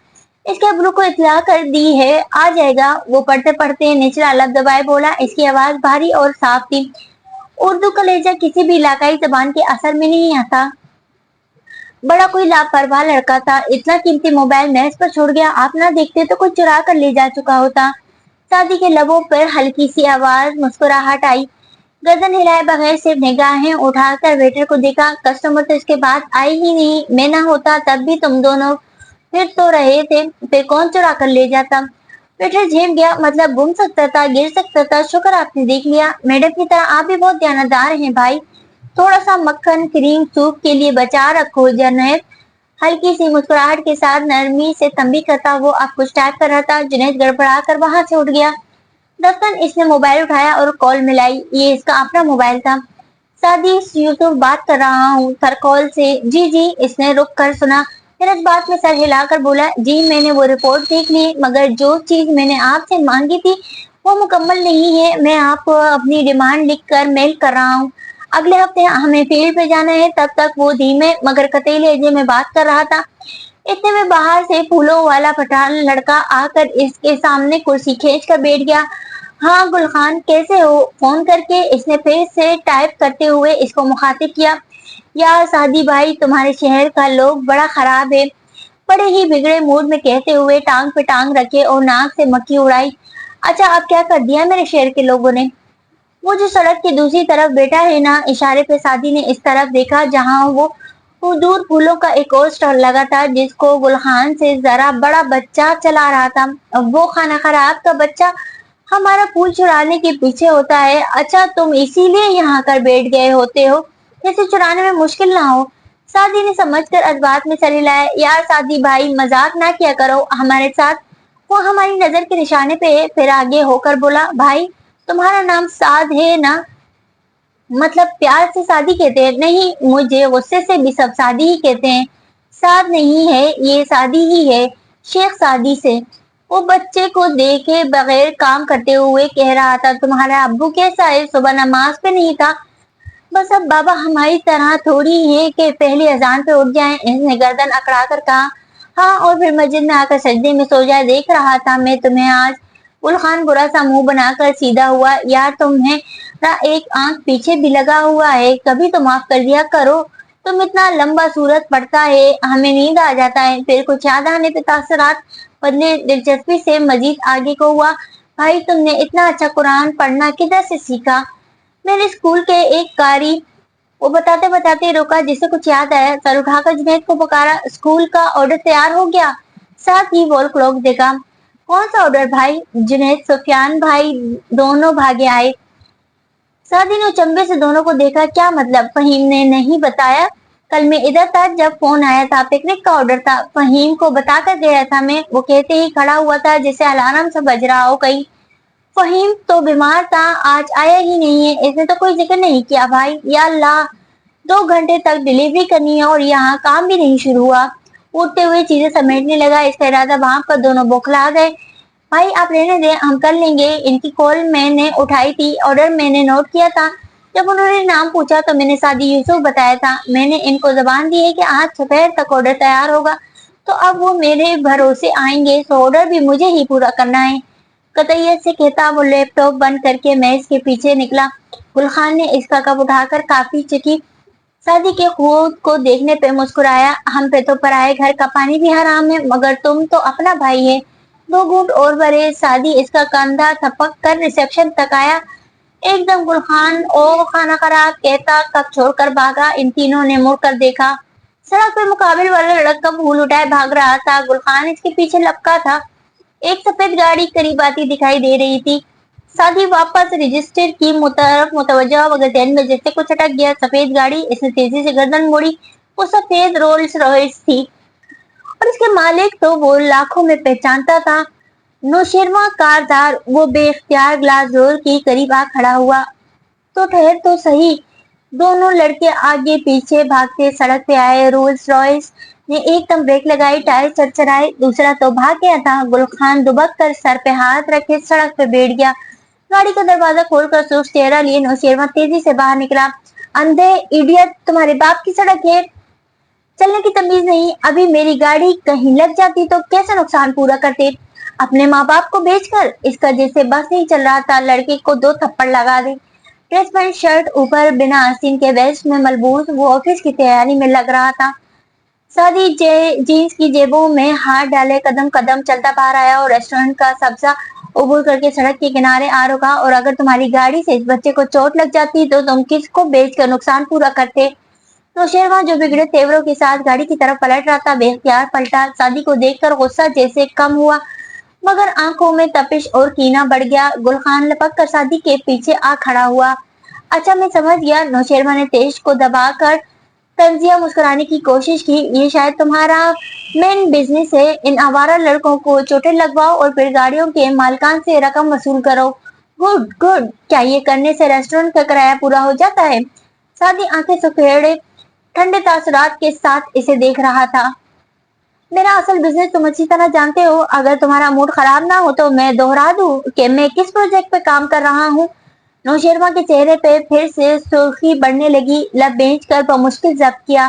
इसके अब्रू को इत्तला कर दी है, आ जाएगा। वो पढ़ते पढ़ते निचला लब दबाए बोला। इसकी आवाज भारी और साफ थी। उर्दू का लहजा किसी भी इलाकाई जबान के असर में नहीं आता। बड़ा कोई लापरवाह लड़का था। इतना कीमती मोबाइल मेज पर छोड़ गया। आप ना देखते तो कुछ चुरा कर ले जा चुका होता। सादी के लबों पर हल्की सी आवाज मुस्कुराहट आई। गर्दन हिलाए बगैर सिर्फ निगाहें उठाकर वेटर को देखा। कस्टमर तो इसके बाद आई ही नहीं। मैं ना होता तब भी तुम दोनों फिर तो रहे थे, फिर कौन चुरा कर ले जाता। वेटर झेप गया। मतलब घूम सकता था, गिर सकता था। शुक्र आपने देख लिया। मैडम की तरह आप भी बहुत ध्यानदार हैं भाई। थोड़ा सा मक्खन क्रीम सूप के लिए बचा रखो जुनैद। हल्की सी मुस्कुराहट के साथ नरमी से तंबी करता वो अब कुछ टाइप कर रहा था। जुनैद गड़बड़ा कर वहां से उठ गया। दस्तन इसने मोबाइल उठाया और कॉल मिलाई। ये इसका अपना मोबाइल था। सादी, यूसुफ बात कर रहा हूँ थरकॉल से। जी जी, इसने रुक कर सुना। फिर इस बात में सर हिलाकर बोला, जी मैंने वो रिपोर्ट देख ली, मगर जो चीज मैंने आपसे मांगी थी वो मुकम्मल नहीं है। मैं आपको अपनी डिमांड लिख कर मेल कर रहा हूँ। अगले हफ्ते हमें फील्ड पे जाना है। तब तक वो धीमे मगर कतई लहजे में बात कर रहा था। इतने में बाहर से फूलों वाला पठान लड़का आकर इसके सामने कुर्सी खींच कर बैठ गया। हाँ गुलखान, कैसे हो? फोन करके इसने फिर से टाइप करते हुए इसको मुखातिब किया। यार सादी भाई, तुम्हारे शहर का लोग बड़ा खराब है, बड़े ही बिगड़े मूड में कहते हुए टांग पे टांग रखे और नाक से मक्खी उड़ाई। अच्छा, अब क्या कर दिया मेरे शहर के लोगों ने? वो जो सड़क की दूसरी तरफ बैठा है ना, इशारे पे सादी ने इस तरफ देखा जहां वो दूर फूलों का एक और स्टॉल लगा था जिसको गुलखान से जरा बड़ा बच्चा चला रहा था। अब वो खाना खराब का बच्चा हमारा फूल चुराने के पीछे होता है। अच्छा, तुम इसीलिए यहाँ कर बैठ गए होते हो, जैसे चुराने में मुश्किल ना हो। सादी ने समझकर इस बात में सर हिलाया। यार सादी भाई, मजाक ना किया करो हमारे साथ, वो हमारी नजर के निशाने पे है। फिर आगे होकर बोला, भाई तुम्हारा नाम साद है ना? मतलब प्यार से सादी कहते हैं? नहीं, मुझे गुस्से से भी सब सादी ही कहते हैं। साद नहीं है, ये सादी ही है, शेख सादी से। वो बच्चे को देखे बगैर काम करते हुए कह रहा था, तुम्हारा अब्बू कैसा है? सुबह नमाज पे नहीं था? बस अब बाबा हमारी तरह थोड़ी है कि पहली अजान पे उठ जाएं। इसने गर्दन अकड़ा कर कहा। हाँ, और फिर मस्जिद में आकर सजदे में सो जाए। देख रहा था मैं तुम्हें आज। गुलखान बुरा सा मुंह बनाकर सीधा हुआ। यार तुम्हें ना एक आंख पीछे भी लगा हुआ है, कभी तो माफ कर दिया करो। तुम इतना लंबा सूरत पड़ता है, हमें नींद आ जाता है। फिर कुछ याद आने पे तासरात बदले। दिलचस्पी से मजीद आगे को हुआ। भाई तुमने इतना अच्छा कुरान पढ़ना किधर से सीखा? मेरे स्कूल के एक कारी। वो बताते बताते रुका जिसे कुछ याद आया। सर उठाकर जुनैद को पुकारा। स्कूल का ऑर्डर तैयार हो गया? साथ ही वॉल क्लॉक देखा। कौन सा ऑर्डर भाई? जुनैद, सुफियान भाई दोनों भागे आए। सादी ने चंबे से दोनों को देखा। क्या मतलब? फहीम ने नहीं बताया? कल मैं इधर था जब फोन आया था, पिकनिक का ऑर्डर था। फहीम को बताकर गया था मैं। वो कहते ही खड़ा हुआ था जैसे अलार्म से बज रहा हो कहीं। फहीम तो बीमार था, आज आया ही नहीं है। इसने तो कोई जिक्र नहीं किया भाई। या अल्लाह, 2 घंटे तक डिलीवरी करनी है और यहाँ काम भी नहीं शुरू हुआ। उठते हुए चीजें समेटने लगा। इसका इरादा वहां पर दोनों बौखला गए। भाई आप रहने दें, हम कर लेंगे। इनकी कॉल मैंने उठाई थी, ऑर्डर मैंने नोट किया था। जब उन्होंने नाम पूछा तो मैंने सादी यूसुफ बताया था। मैंने इनको जबान दी है कि आज दोपहर तक ऑर्डर तैयार होगा, तो अब वो मेरे भरोसे आएंगे, तो ऑर्डर भी मुझे ही पूरा करना है। कतईयत से कहता वो लैपटॉप बंद करके मेज के पीछे निकला। गुलखान ने इसका कप उठाकर काफी चखी। सादी के खूब को देखने पे मुस्कुराया। हम पे तो पराए घर का पानी भी हराम है, मगर तुम तो अपना भाई है। 2 घूंट और भरे। सादी इसका कंधा थपक कर रिसेप्शन तक आया। एकदम गुलखान ओ खाना खराब कहता कप छोड़कर भागा। इन तीनों ने मुड़ कर देखा। सड़क पे मुकाबिल वाला लड़का भूल उठाए भाग रहा था। गुलखान इसके पीछे लपका था। एक सफेद गाड़ी करीब आती दिखाई दे रही थी। सादी वापस रजिस्टर की तरफ मुतवज्जा मगर ध्यान में जैसे कुछ अटक गया। सफेद गाड़ी। इसने तेजी से गर्दन मोड़ी। वो सफेद रोल्स रॉयस थी और इसके मालिक तो वो लाखों में पहचानता था। नौशेरवा कारदार। वो बेख्तियार ग्लास डोर के करीब आ खड़ा हुआ। तो ठहर तो सही। दोनों लड़के आगे पीछे भागते सड़क पे आए। रोल्स रॉयस ने एकदम ब्रेक लगाई, टायर चरचराए। दूसरा तो भाग गया था। गुलखान दुबक कर सर पे हाथ रखे सड़क पे बैठ गया। गाड़ी का दरवाजा खोलकर सुस्त चेहरा लिए नौशेरवा तेजी से बाहर निकला। अंधे इडियट, तुम्हारे बाप की सड़क है, चलने की तमीज नहीं। अभी मेरी गाड़ी कहीं लग जाती तो कैसे नुकसान पूरा करते, अपने माँ बाप को बेचकर। इसका जैसे बस नहीं चल रहा था, लड़के को 2 थप्पड़ लगा दे। ड्रेस पैंट शर्ट ऊपर बिना आस्तीन के वेस्ट में मलबूस वो ऑफिस की तैयारी में लग रहा था। सादी जीन्स की जेबों में हाथ डाले कदम कदम चलता बाहर आया और रेस्टोरेंट का सब्जा उबूर करके सड़क के किनारे आ रुका। और अगर तुम्हारी गाड़ी से इस बच्चे को चोट लग जाती तो तुम किसको बेचकर नुकसान पूरा करते। नौशेरवान जो बिगड़े तेवरों के साथ गाड़ी की तरफ पलट रहा था बेख्तियार पलटा। सादी को देखकर गुस्सा जैसे कम हुआ मगर आंखों में तपिश और कीना बढ़ गया। गुलखान लपक कर सादी के पीछे आ खड़ा हुआ। अच्छा मैं समझ गया। नौशेरवा ने तेज को दबाकर तंजिया मुस्कुराने की कोशिश की। ये शायद तुम्हारा मेन बिजनेस है, इन आवारा लड़कों को चोटें लगवाओ और फिर गाड़ियों के मालिकान से रकम वसूल करो। गुड गुड, क्या ये करने से रेस्टोरेंट का किराया पूरा हो जाता है। सादी आंखें सुखेड़े ठंडे तासुरात के साथ इसे देख रहा था। मेरा असल बिजनेस तुम अच्छी तरह जानते हो। अगर तुम्हारा मूड खराब ना हो तो मैं दोहरा दूं कि मैं किस प्रोजेक्ट पे काम कर रहा हूँ। नौशेरवा के चेहरे पे फिर से सुर्खी बढ़ने लगी। लब बेच कर बमुश्किल जब्त किया।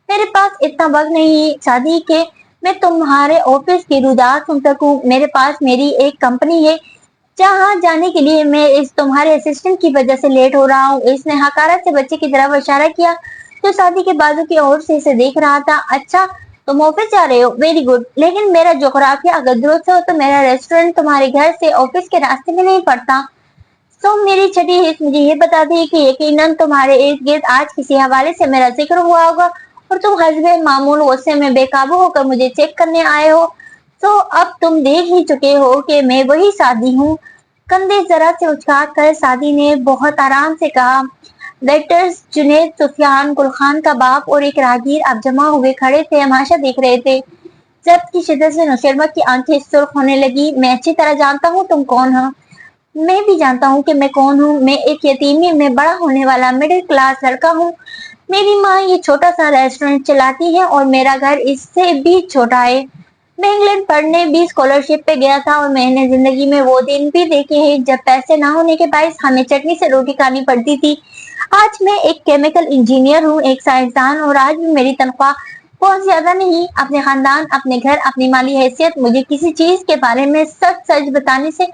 मेरे पास इतना वक्त नहीं शादी के मैं तुम्हारे ऑफिस की रुदार सुन सकूं। मेरे पास मेरी एक कंपनी है जहाँ जाने के लिए मैं इस तुम्हारे असिस्टेंट की वजह से लेट हो रहा हूँ। इसने हकारत से बच्चे की तरफ इशारा किया जो शादी के बाजू की ओर से इसे देख रहा था। अच्छा तुम ऑफिस जा रहे हो, वेरी गुड। लेकिन मेरा जोग्राफिया अगर दुरुस्त हो तो मेरा रेस्टोरेंट तुम्हारे घर से ऑफिस के रास्ते में नहीं पड़ता। तो मेरी छठी हिस्स मुझे ये बता दी कि यकीनन तुम्हारे इर्द गिर्द आज किसी हवाले से मेरा जिक्र हुआ होगा और तुम हस्बे मामूल गुस्से में बेकाबू होकर मुझे चेक करने आए हो। तो अब तुम देख ही चुके हो कि मैं वही सादी हूँ। कंधे जरा से उचका कर सादी ने बहुत आराम से कहा। वेटर्स जुनेद, सुफियान, गुलखान का बाप और एक राहगीर अब जमा हुए खड़े थे, तमाशा देख रहे थे। जब्त की शिद्दत से नौशेरवा की आंखें सुर्ख होने लगी। मैं अच्छी तरह जानता हूँ तुम कौन हो। मैं भी जानता हूँ कि मैं कौन हूँ। मैं एक यतीमी में बड़ा होने वाला मिडिल क्लास लड़का हूँ। मेरी माँ ये छोटा सा रेस्टोरेंट चलाती है और मेरा घर इससे भी छोटा है। मैं इंग्लैंड पढ़ने भी स्कॉलरशिप पे गया था और मैंने जिंदगी में वो दिन भी देखे हैं जब पैसे ना होने के बायस हमें चटनी से रोटी खानी पड़ती थी। आज मैं एक केमिकल इंजीनियर हूँ, एक साइंसदान, और आज भी मेरी तनख्वाह बहुत ज्यादा नहीं। अपने खानदान, अपने घर, अपनी माली हैसियत, मुझे किसी चीज के बारे में सच सच बताने से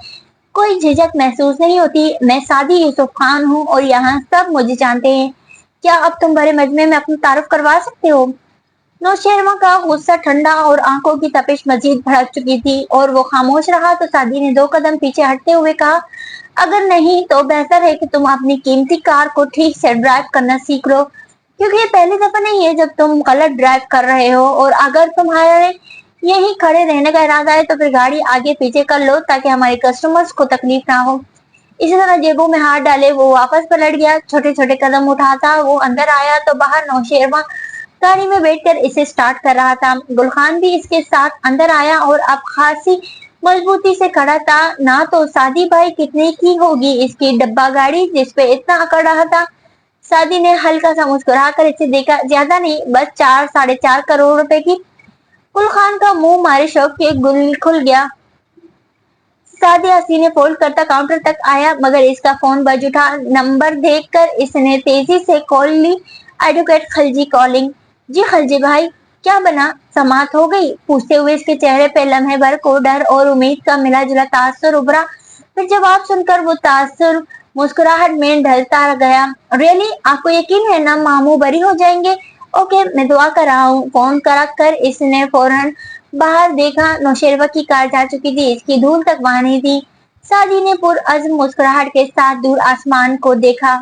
कोई झिझक महसूस नहीं होती। मैं सादी यूसुफ खान हूँ और यहाँ सब मुझे जानते हैं। क्या अब तुम बड़े मजमे में अपना तारुफ करवा सकते हो। नौशेरवा का गुस्सा ठंडा और आंखों की तपिश मजीद भड़क चुकी थी और वो खामोश रहा तो सादी ने 2 कदम पीछे हटते हुए कहा, अगर नहीं तो बेहतर है कि तुम अपनी कीमती कार को ठीक से ड्राइव करना सीख लो, क्योंकि ये पहली दफा नहीं है जब तुम गलत ड्राइव कर रहे हो। और अगर तुम्हारे यहीं खड़े रहने का इरादा है तो फिर गाड़ी आगे पीछे कर लो ताकि हमारे कस्टमर्स को तकलीफ ना हो। इसी तरह जेबों में हाथ डाले वो वापस पलट गया। छोटे छोटे कदम उठाता वो अंदर आया तो बाहर नौशेरवा गाड़ी में बैठकर इसे स्टार्ट कर रहा था। गुलखान भी इसके साथ अंदर आया और अब खासी मजबूती से खड़ा था। ना तो सादी भाई कितने की होगी इसकी डब्बा गाड़ी जिसपे इतना अकड़ रहा था। सादी ने हल्का सा मुस्कुरा कर इसे देखा, ज्यादा नहीं, बस 4-4.5 करोड़ रुपए की। गुलखान का मुंह मारे शौक के गुल खुल गया। सादी हसीने फोल्ड करता काउंटर तक आया मगर इसका फोन बज उठा। नंबर देखकर इसने तेजी से कॉल ली। Advocate Khalji calling. जी खलजी भाई, क्या बना, समात हो गई। पूछते हुए इसके चेहरे पे लम्हे भर को डर और उम्मीद का मिला जुला तासुर उभरा। फिर जवाब सुनकर वो तासुर मुस्कुराहट में ढलता गया। रियली, आपको यकीन है ना मामू बरी हो जाएंगे। ओके, मैं दुआ कर रहा हूँ। फोन कर इसने फौरन बाहर देखा। नौशेरवा की कार जा चुकी थी, इसकी धूल तक वहां नहीं थी। सादी ने पुरअज़्म मुस्कुराहट के साथ दूर आसमान को देखा।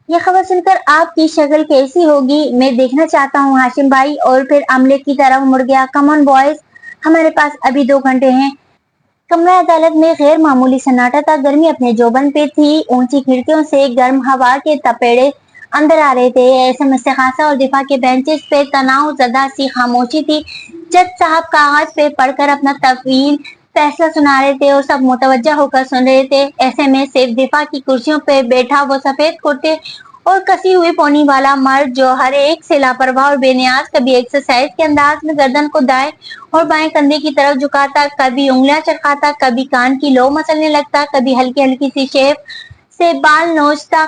ये खबर सुनकर आपकी शक्ल कैसी होगी मैं देखना चाहता हूँ हाशिम भाई। और फिर अमले की तरफ मुड़ गया। कम ऑन बॉयज, हमारे पास अभी 2 घंटे हैं। कमरा अदालत में गैर मामूली सन्नाटा था। गर्मी अपने जोबन पे थी। ऊंची खिड़कियों से गर्म हवा के तपेड़े अंदर आ रहे थे। ऐसे में इस्तिगासा और दिफा के बेंचेस पे तनाव ज़दा सी खामोशी थी। जज साहब कागज पे पढ़कर अपना तवील फैसला सुना रहे थे और सब मुतवज्जा होकर सुन रहे थे। ऐसे में सिर्फ दिफा की कुर्सियों पे बैठा वो सफेद कुर्ते और कसी हुई पौनी वाला मर्द जो हर एक से लापरवाह और बेनियाज, कभी एक्सरसाइज के अंदाज में गर्दन को दाएं और बाएं कंधे की तरफ झुकाता, कभी उंगलियां चरखाता, कभी कान की लो मसलने लगता, कभी हल्की हल्की सी शेव से बाल नोचता।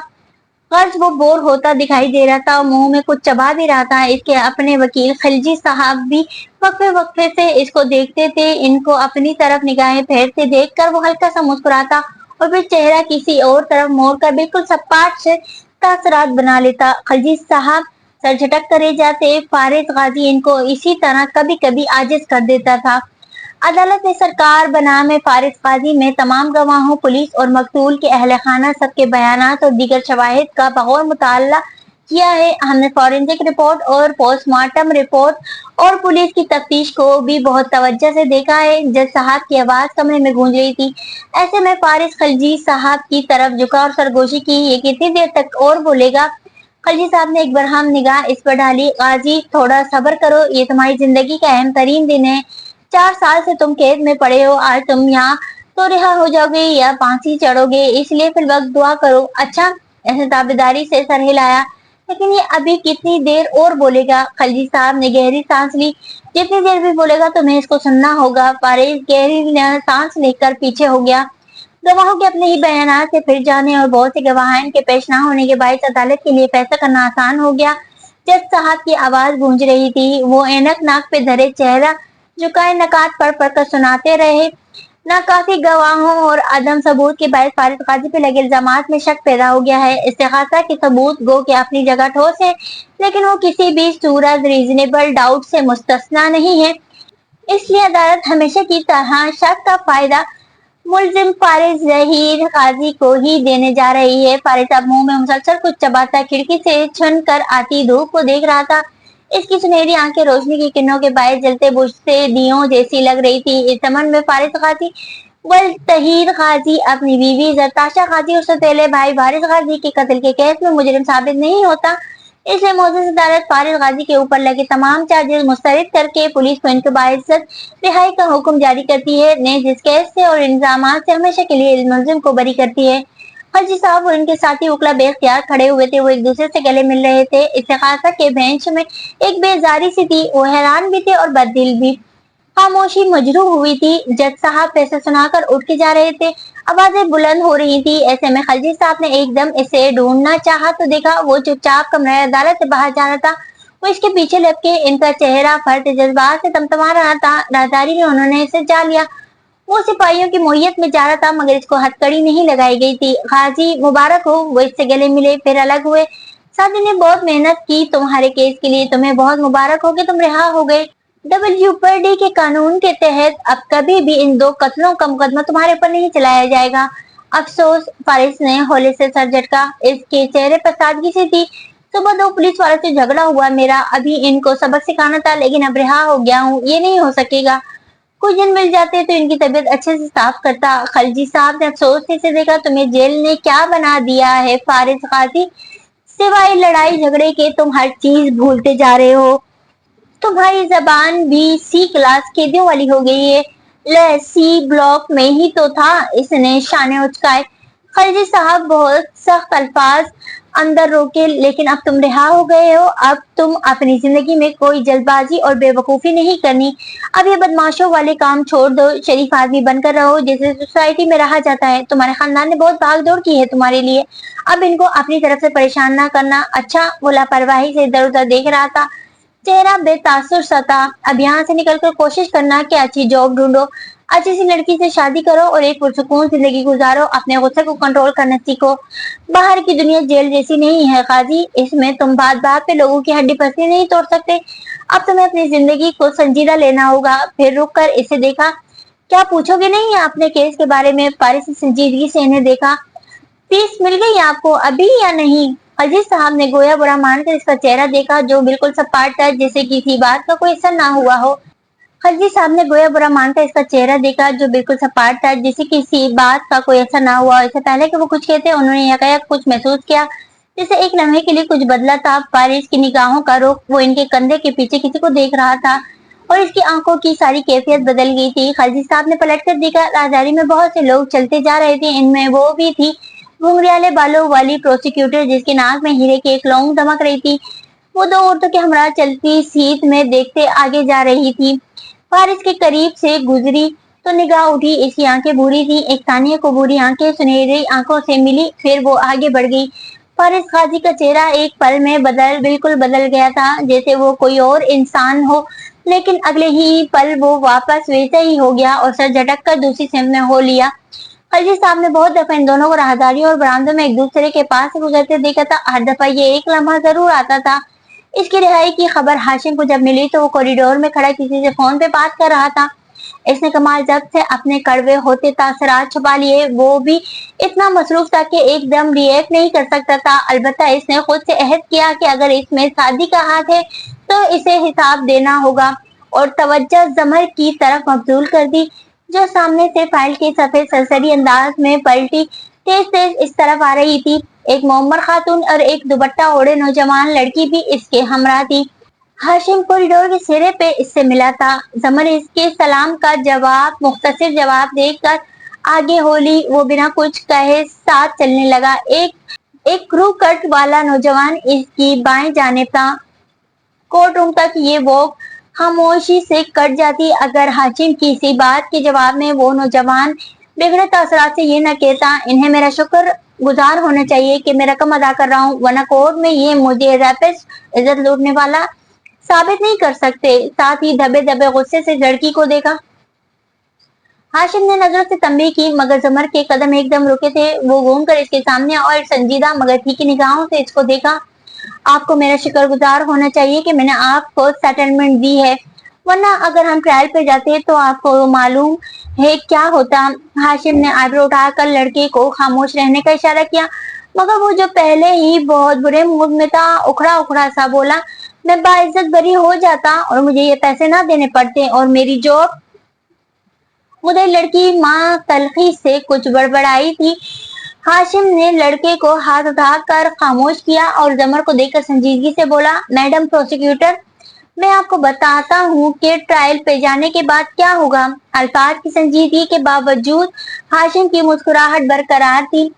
गर्ज वो बोर होता दिखाई दे रहा था और मुंह में कुछ चबा भी रहा था। इसके अपने वकील खिलजी साहब भी वक्फे वक्फे से इसको देखते थे। इनको अपनी तरफ निगाहें फेरते देखकर वो हल्का सा मुस्कुराता और फिर चेहरा किसी और तरफ मोड़कर बिल्कुल सपाट से तासरात बना लेता। खिलजी साहब सर झटक करे जाते। फारिस गाजी इनको इसी तरह कभी कभी आजिज कर देता था। अदालत ने सरकार बनाम फारिस काजी में तमाम गवाहों, पुलिस और मकतूल के अहल खाना सबके बयानात और दीगर शवाहिद का बगौर मुताला किया है। हमने फॉरेंसिक रिपोर्ट और पोस्टमार्टम रिपोर्ट और पुलिस की तफ्तीश को भी बहुत तवज्जो से देखा है। जज साहब की आवाज कमरे में गूंज रही थी। ऐसे में फारिस खिलजी साहब की तरफ झुका और सरगोशी की। ये कितनी देर तक और बोलेगा? खिलजी साहब ने एक बरहम निगाह इस पर डाली। गाजी थोड़ा सब्र करो, ये तुम्हारी जिंदगी का अहम तरीन दिन है। 4 साल से तुम कैद में पड़े हो, आज तुम यहाँ तो रिहा हो जाओगे या फांसी चढ़ोगे, इसलिए फिर वक्त दुआ करो। अच्छा, ऐसे ताबेदारी से सर हिलाया। लेकिन ये अभी कितनी देर और बोलेगा? खिलजी साहब ने गहरी सांस ली। जितनी देर भी बोलेगा तुम्हें इसको सुनना होगा। फारिस गहरी सांस लेकर पीछे हो गया। गवाहों के अपने ही बयान से फिर जाने और बहुत से गवाह के पेश न होने के बायस अदालत के लिए फैसला करना आसान हो गया। जज साहब की आवाज गूंज रही थी। वो ऐनक नाक पे धरे, चेहरा झुकाए नकात पढ़ कर सुनाते रहे। नाकाफी गवाहों और अदम सबूत के बायस फारिस काजी पे लगे इल्जामात में शक पैदा हो गया है। इस्तिगासा के सबूत गो के अपनी जगह ठोस है, लेकिन वो किसी भी सूरत रीजनेबल डाउट से मुस्तस्ना नहीं है। इसलिए अदालत हमेशा की तरह शक का फायदा मुलजिम फारिस जहीर काजी को ही देने जा रही है। फारिस अब मुंह में मुसलसल कुछ चबाता खिड़की से छुन कर आती धूप को देख रहा था। इसकी सुनहरी आंखें रोशनी की किरणों के बायस जलते बुझते दियों जैसी लग रही थी। इस समन में फारिस गाजी वल तहीर गाजी अपनी बीवी जरताशा गाजी और सौतेले भाई वारिस गाजी के कत्ल के केस में मुजरिम साबित नहीं होता। इसलिए मोअज़्ज़ज़ अदालत फारिस गाजी के ऊपर लगे तमाम चार्जेस मुस्तरद करके पुलिस को इनके बाइज्जत रिहाई का हुक्म जारी करती है। ने जिस केस से और इल्जामात से हमेशा के लिए मुलजिम को बरी करती है। हाजी साहब और उनके साथी उकला बेख्तियार खड़े हुए थे। वो एक दूसरे से गले मिल रहे थे। इस्तिगासा के बेंच में एक बेजारी सी थी। वो हैरान भी थे और बददिल भी। खामोशी मजरू हुई थी। जज साहब फैसला सुनाकर उठ के जा रहे थे। आवाजें बुलंद हो रही थी। ऐसे में खिलजी साहब ने एकदम इसे ढूंढना चाहा तो देखा वो चुपचाप कमरे अदालत से बाहर जा रहा था। वो इसके पीछे लपके, इनका चेहरा फर्द जज्बात से तमतमा रहा था। राहदारी में उन्होंने इसे जा लिया। वो सिपाहियों की मोहियत में जा रहा था, मगर इसको हथकड़ी नहीं लगाई गई थी। गाजी मुबारक हो। वो इससे गले मिले, फिर अलग हुए। सादी ने बहुत मेहनत की तुम्हारे केस के लिए, तुम्हें बहुत मुबारक हो कि तुम रिहा हो गए। WPD के कानून के तहत अब कभी भी इन 2 कत्लों का मुकदमा तुम्हारे ऊपर नहीं चलाया जाएगा। अफसोस। फारिस ने होले से सर झटका। इसके चेहरे पर सादगी सी थी। सुबह 2 पुलिस वालों से झगड़ा हुआ मेरा, अभी इनको सबक सिखाना था, लेकिन अब रिहा हो गया हूँ। ये नहीं हो सकेगा। कुछ दिन मिल जाते तो इनकी तबीयत अच्छे से साफ करता। खिलजी साहब ने अफसोस से देखा। तुम्हें जेल ने क्या बना दिया है फारिस गाजी? सिवाय लड़ाई झगड़े के तुम हर चीज भूलते जा रहे हो। तुम्हारी जबान भी C क्लास कैदियों वाली हो गई है। ले C ब्लॉक में ही तो था। इसने शाने उचकाए। खिलजी साहब बहुत सख्त अल्फाज अंदर रोके। लेकिन अब तुम रिहा हो गए हो। अब तुम अपनी जिंदगी में कोई जल्दबाजी और बेवकूफी नहीं करनी। अब ये बदमाशों वाले काम छोड़ दो, शरीफ आदमी बनकर रहो जैसे सोसाइटी में रहा जाता है। तुम्हारे खानदान ने बहुत भाग दौड़ की है तुम्हारे लिए, अब इनको अपनी तरफ से परेशान ना करना। अच्छा। वो लापरवाही से इधर उधर देख रहा था, चेहरा बेतासुर सा था। अब यहाँ से निकलकर कोशिश करना कि अच्छी जॉब ढूंढो, अच्छी सी लड़की से शादी करो और एक पुरसुकून जिंदगी गुजारो। अपने गुस्से को कंट्रोल करना सीखो। बाहर की दुनिया जेल जैसी नहीं है गाजी। इसमें तुम बात बात पे लोगों की हड्डी पसली नहीं तोड़ सकते। अब तुम्हें अपनी जिंदगी को संजीदा लेना होगा। फिर रुक कर इसे देखा। क्या पूछोगे नहीं अपने केस के बारे में? फारिस ने संजीदगी से इन्हें देखा। फीस मिल गई आपको अभी या नहीं? अजीज साहब ने गोया बुरा मानकर इसका चेहरा देखा, जो बिल्कुल सपाट था, जैसे किसी बात का कोई असर ना हुआ हो। खिलजी साहब ने गोया बुरा मानकर इसका चेहरा देखा, जो बिल्कुल सपाट था, जैसे किसी बात का कोई असर ना हुआ। इससे पहले कि वो कुछ कहते, उन्होंने यकायक कुछ महसूस किया, जैसे एक लम्हे के लिए कुछ बदला था। फारिस की निगाहों का रुख, वो इनके कंधे के पीछे किसी को देख रहा था और इसकी आंखों की सारी कैफियत बदल गई थी। खिलजी साहब ने पलट कर देखा। राहदारी में बहुत से लोग चलते जा रहे थे, इनमें वो भी थी। घुंघराले बालों वाली प्रोसिक्यूटर जिसके नाक में हीरे की एक लौंग दमक रही थी, वो दो औरतों के हमरा चलती सीट में देखते आगे जा रही थी। फारिस के करीब से गुजरी तो निगाह उठी, इसकी आंखें भूरी थी। एक सानिया को भूरी आंखें सुनहरी आंखों से मिली, फिर वो आगे बढ़ गई। फारिस काजी का चेहरा एक पल में बिल्कुल बदल गया था, जैसे वो कोई और इंसान हो, लेकिन अगले ही पल वो वापस वैसा ही हो गया और सर झटक कर दूसरी सिमत में हो लिया। काजी साहब ने बहुत दफा इन दोनों को राहदारी और बरामदों में एक दूसरे के पास से गुजरते देखा था। हर दफा ये एक लम्हा जरूर आता था। इसकी रिहाई की खबर हाशिम को जब मिली तो वो कॉरिडोर में खड़ा किसी से फोन पे बात कर रहा था। इसने कमाल जब से अपने कड़वे होते तासरात छुपा लिए, वो भी इतना मसरूफ था कि एकदम रिएक्ट नहीं कर सकता था। अलबत्ता इसने खुद से अहद किया कि अगर इसमें शादी का हाथ है तो इसे हिसाब देना होगा, और तवज्जो जमर की तरफ मबजूल कर दी, जो सामने से फाइल के सफेद सरसरी अंदाज में पलटी तेज तेज इस तरफ आ रही थी। एक मोहम्मद खातून और एक दुपट्टा ओढ़े नौजवान लड़की भी इसके हमरा थी। हाशिम कॉरिडोर के सिरे पे इससे मिला था। जमर इसके सलाम का मुख्तसर जवाब देकर आगे होली, वो बिना कुछ कहे साथ चलने लगा। एक क्रू कट वाला नौजवान इसकी बाएं जानिब था। कोर्ट रूम तक ये वॉक खामोशी से कट जाती अगर हाशिम की इसी बात के जवाब में वो नौजवान बिगड़े तासरात से ये न कहता, इन्हें मेरा शुक्र गुजार होना चाहिए कि मैं रकम अदा कर रहा हूँ, वरना कोर्ट में ये मुझे रैपिस्ट इज्जत लूटने वाला साबित नहीं कर सकते। साथ ही दबे दबे गुस्से से लड़की को देखा। हाशिम ने नजरों से तंबीह की, मगर जमर के कदम एकदम रुके थे। वो घूम कर इसके सामने और संजीदा मगर तीखी निगाहों से इसको देखा। आपको मेरा शुक्रगुजार होना चाहिए कि मैंने आपको सेटलमेंट दी है, वरना अगर हम ट्रायल पे जाते तो आपको मालूम है क्या होता। हाशिम ने आईब्रो उठाकर लड़के को खामोश रहने का इशारा किया, मगर वो जो पहले ही बहुत बुरे मूड में था उखड़ा उखड़ा सा बोला, मैं बाइज्जत बरी हो जाता और मुझे ये पैसे ना देने पड़ते और मेरी जॉब। मुझे लड़की माँ तलखी से कुछ बड़बड़ाई थी। हाशिम ने लड़के को हाथ उठाकर खामोश किया और जमर को देखकर संजीदगी से बोला, मैडम प्रोसिक्यूटर, मैं आपको बताता हूँ कि ट्रायल पे जाने के बाद क्या होगा। अल्फाज की संजीदगी के बावजूद हाशिम की मुस्कुराहट बरकरार थी।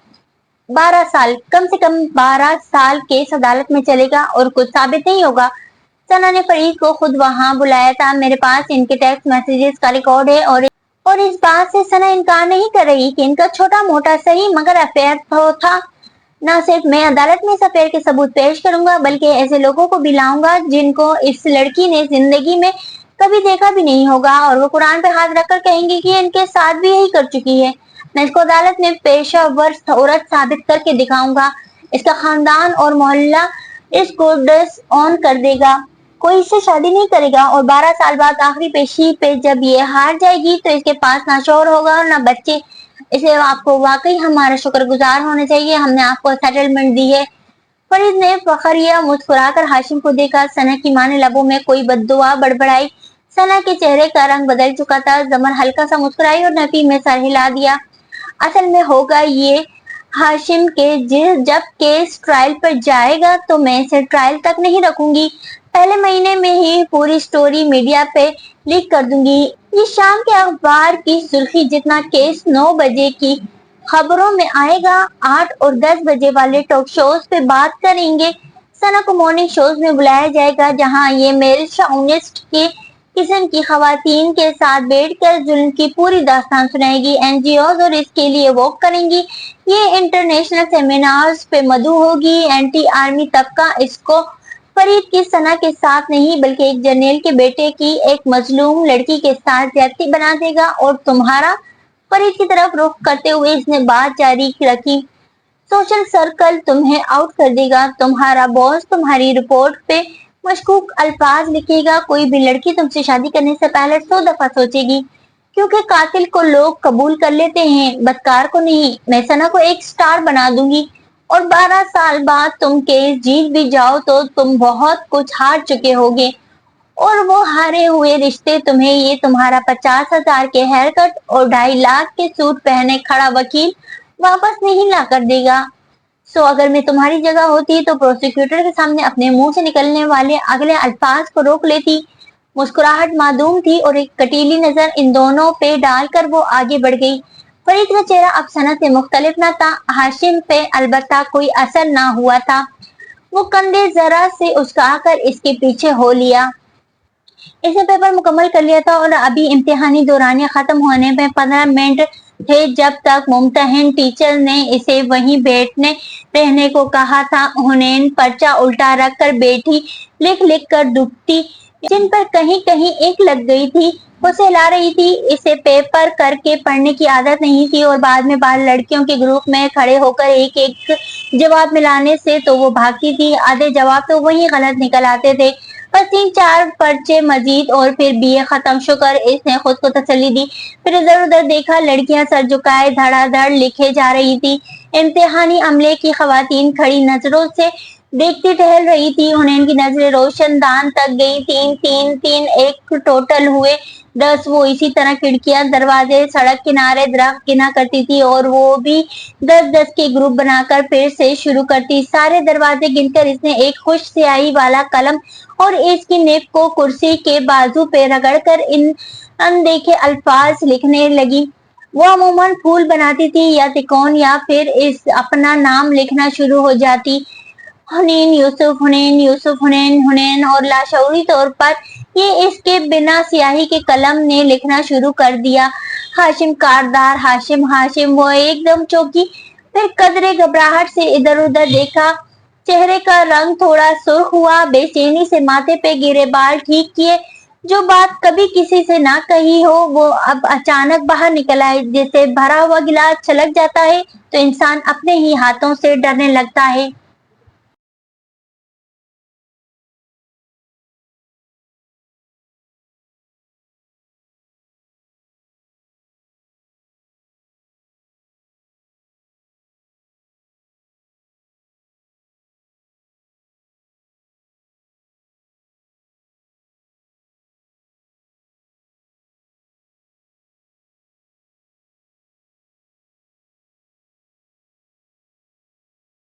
12 साल, कम से कम 12 साल केस अदालत में चलेगा और कुछ साबित नहीं होगा। सना ने फरीद को खुद वहां बुलाया था। मेरे पास इनके टेक्स्ट मैसेजेस का रिकॉर्ड है और इस बात से सना इनकार नहीं कर रही कि इनका छोटा मोटा सही मगर अफेयर तो था। न सिर्फ मैं अदालत में इस अफेयर के सबूत पेश करूंगा, बल्कि ऐसे लोगों को भी लाऊंगा जिनको इस लड़की ने जिंदगी में कभी देखा भी नहीं होगा, और वो कुरान पे हाथ रखकर कहेंगे कि इनके साथ भी यही कर चुकी है। मैं इसको अदालत में पेशावर औरत साबित करके दिखाऊंगा। इसका खानदान और मोहल्ला इसको डिस ऑन कर देगा। कोई इससे शादी नहीं करेगा और 12 साल बाद आखिरी पेशी पे जब ये हार जाएगी तो इसके पास ना शौहर होगा और ना बच्चे। इसे आपको वाकई हमारा शुक्रगुजार होना चाहिए, हमने आपको सेटलमेंट दी है। फरीद ने फखरिया मुस्कुराकर हाशिम को देखा। सना की माँ ने लबों में कोई बद्दुआ बड़बड़ाई। सना के चेहरे का रंग बदल चुका था। जमर हल्का सा मुस्कुराई और नफी में सर हिला दिया। असल में होगा ये हाशिम के जब केस ट्रायल पर जाएगा तो मैं इसे ट्रायल तक नहीं रखूंगी, पहले महीने में ही पूरी स्टोरी मीडिया पे लीक कर दूंगी। ये शाम के अखबार की सुर्खी जितना केस 9 बजे की खबरों में आएगा, 8 और 10 बजे वाले टॉक शोज पे बात करेंगे। सना को मॉर्निंग शोज में बुलाया जाएगा जहां ये मेल शाउनिस्ट के किस्म की खवातीन के साथ बैठकर जुल्म की पूरी दास्तान सुनाएगी। एनजीओज और इसके लिए वॉक करेंगी। ये इंटरनेशनल सेमिनार्स पे मधु होगी। एंटी आर्मी तबका इसको फरीद की सना के साथ नहीं बल्कि एक जर्नल के बेटे की एक मजलूम लड़की के साथ ज्यादती बना देगा, और तुम्हारा फरीद की तरफ रुख करते हुए इसने बात जारी रखी, सोशल सर्कल तुम्हें आउट कर देगा। तुम्हारा बॉस तुम्हारी रिपोर्ट पे मशकूक अल्फाज लिखेगा। कोई भी लड़की तुमसे शादी करने से पहले 100 दफा सोचेगी, क्योंकि कातिल को लोग कबूल कर लेते हैं, बदकार को नहीं। मैं सना को एक स्टार बना दूंगी और 12 साल बाद तुम केस जीत भी जाओ तो तुम बहुत कुछ हार चुके होगे, और वो हारे हुए रिश्ते तुम्हें ये तुम्हारा 50,000 के हेयर कट और 2.5 लाख के सूट पहने खड़ा वकील वापस नहीं ला कर देगा। सो अगर मैं तुम्हारी जगह होती तो प्रोसिक्यूटर के सामने अपने मुंह से निकलने वाले अगले अल्फाज को रोक लेती। मुस्कुराहट मासूम थी और एक कटीली नजर इन दोनों पे डालकर वो आगे बढ़ गई। फरीद का चेहरा अब सनत से मुख्तलिफ न था। हाशिम पे अलबत्ता कोई असर ना हुआ था। वो कंधे जरा से उचकाकर इसके पीछे हो लिया। इसने पेपर मुकम्मल कर लिया था और अभी इम्तिहानी दौरानिया खत्म होने में 15 मिनट थे जब तक मुम्तहिन टीचर ने इसे वहीं बैठने रहने को कहा था। हुनैन पर्चा उल्टा रख कर बैठी, लिख लिख कर दुखती जिन पर कहीं कहीं एक लग गई थी वो सहला रही थी। इसे पेपर करके पढ़ने की आदत नहीं थी और बाद में बाहर लड़कियों के ग्रुप में खड़े होकर एक एक जवाब मिलाने से तो वो भागती थी। आधे जवाब तो वही गलत निकल आते थे। बस 3-4 पर्चे मजीद और फिर बीए खत्म। शुक्र, इसने खुद को तसल्ली दी। फिर इधर उधर देखा, लड़कियां सर झुकाए धड़ाधड़ लिखे जा रही थी। इम्तिहानी अमले की खवातीन खड़ी नजरों से देखती टहल रही थी। हुनैन की नजरें रोशनदान तक गई। 3-3-3 एक टोटल हुए 10। वो इसी तरह खिड़कियां, दरवाजे, सड़क किनारे, दरख्त गिना करती थी और वो भी 10-10 के ग्रुप बनाकर फिर से शुरू करती। सारे दरवाजे गिनकर इसने एक खुश स्याही वाला कलम और इसकी निब को कुर्सी के बाजू पे रगड़कर इन अनदेखे अल्फाज लिखने लगी। वो अमूमन फूल बनाती थी या तिकोन या फिर इस अपना नाम लिखना शुरू हो जाती। हुनैन यूसुफ, हुनैन यूसुफ, हुनैन हुनैन और लाशऊरी तौर पर ये इसके बिना स्याही के कलम ने लिखना शुरू कर दिया। हाशिम कारदार, हाशिम हाशिम। वो एकदम चौंकी, फिर कदरे घबराहट से इधर उधर देखा। चेहरे का रंग थोड़ा सुर्ख हुआ। बेचैनी से माथे पे गिरे बाल ठीक किए। जो बात कभी किसी से ना कही हो वो अब अचानक बाहर निकल आई। जैसे भरा हुआ गिलास छलक जाता है तो इंसान अपने ही हाथों से डरने लगता है।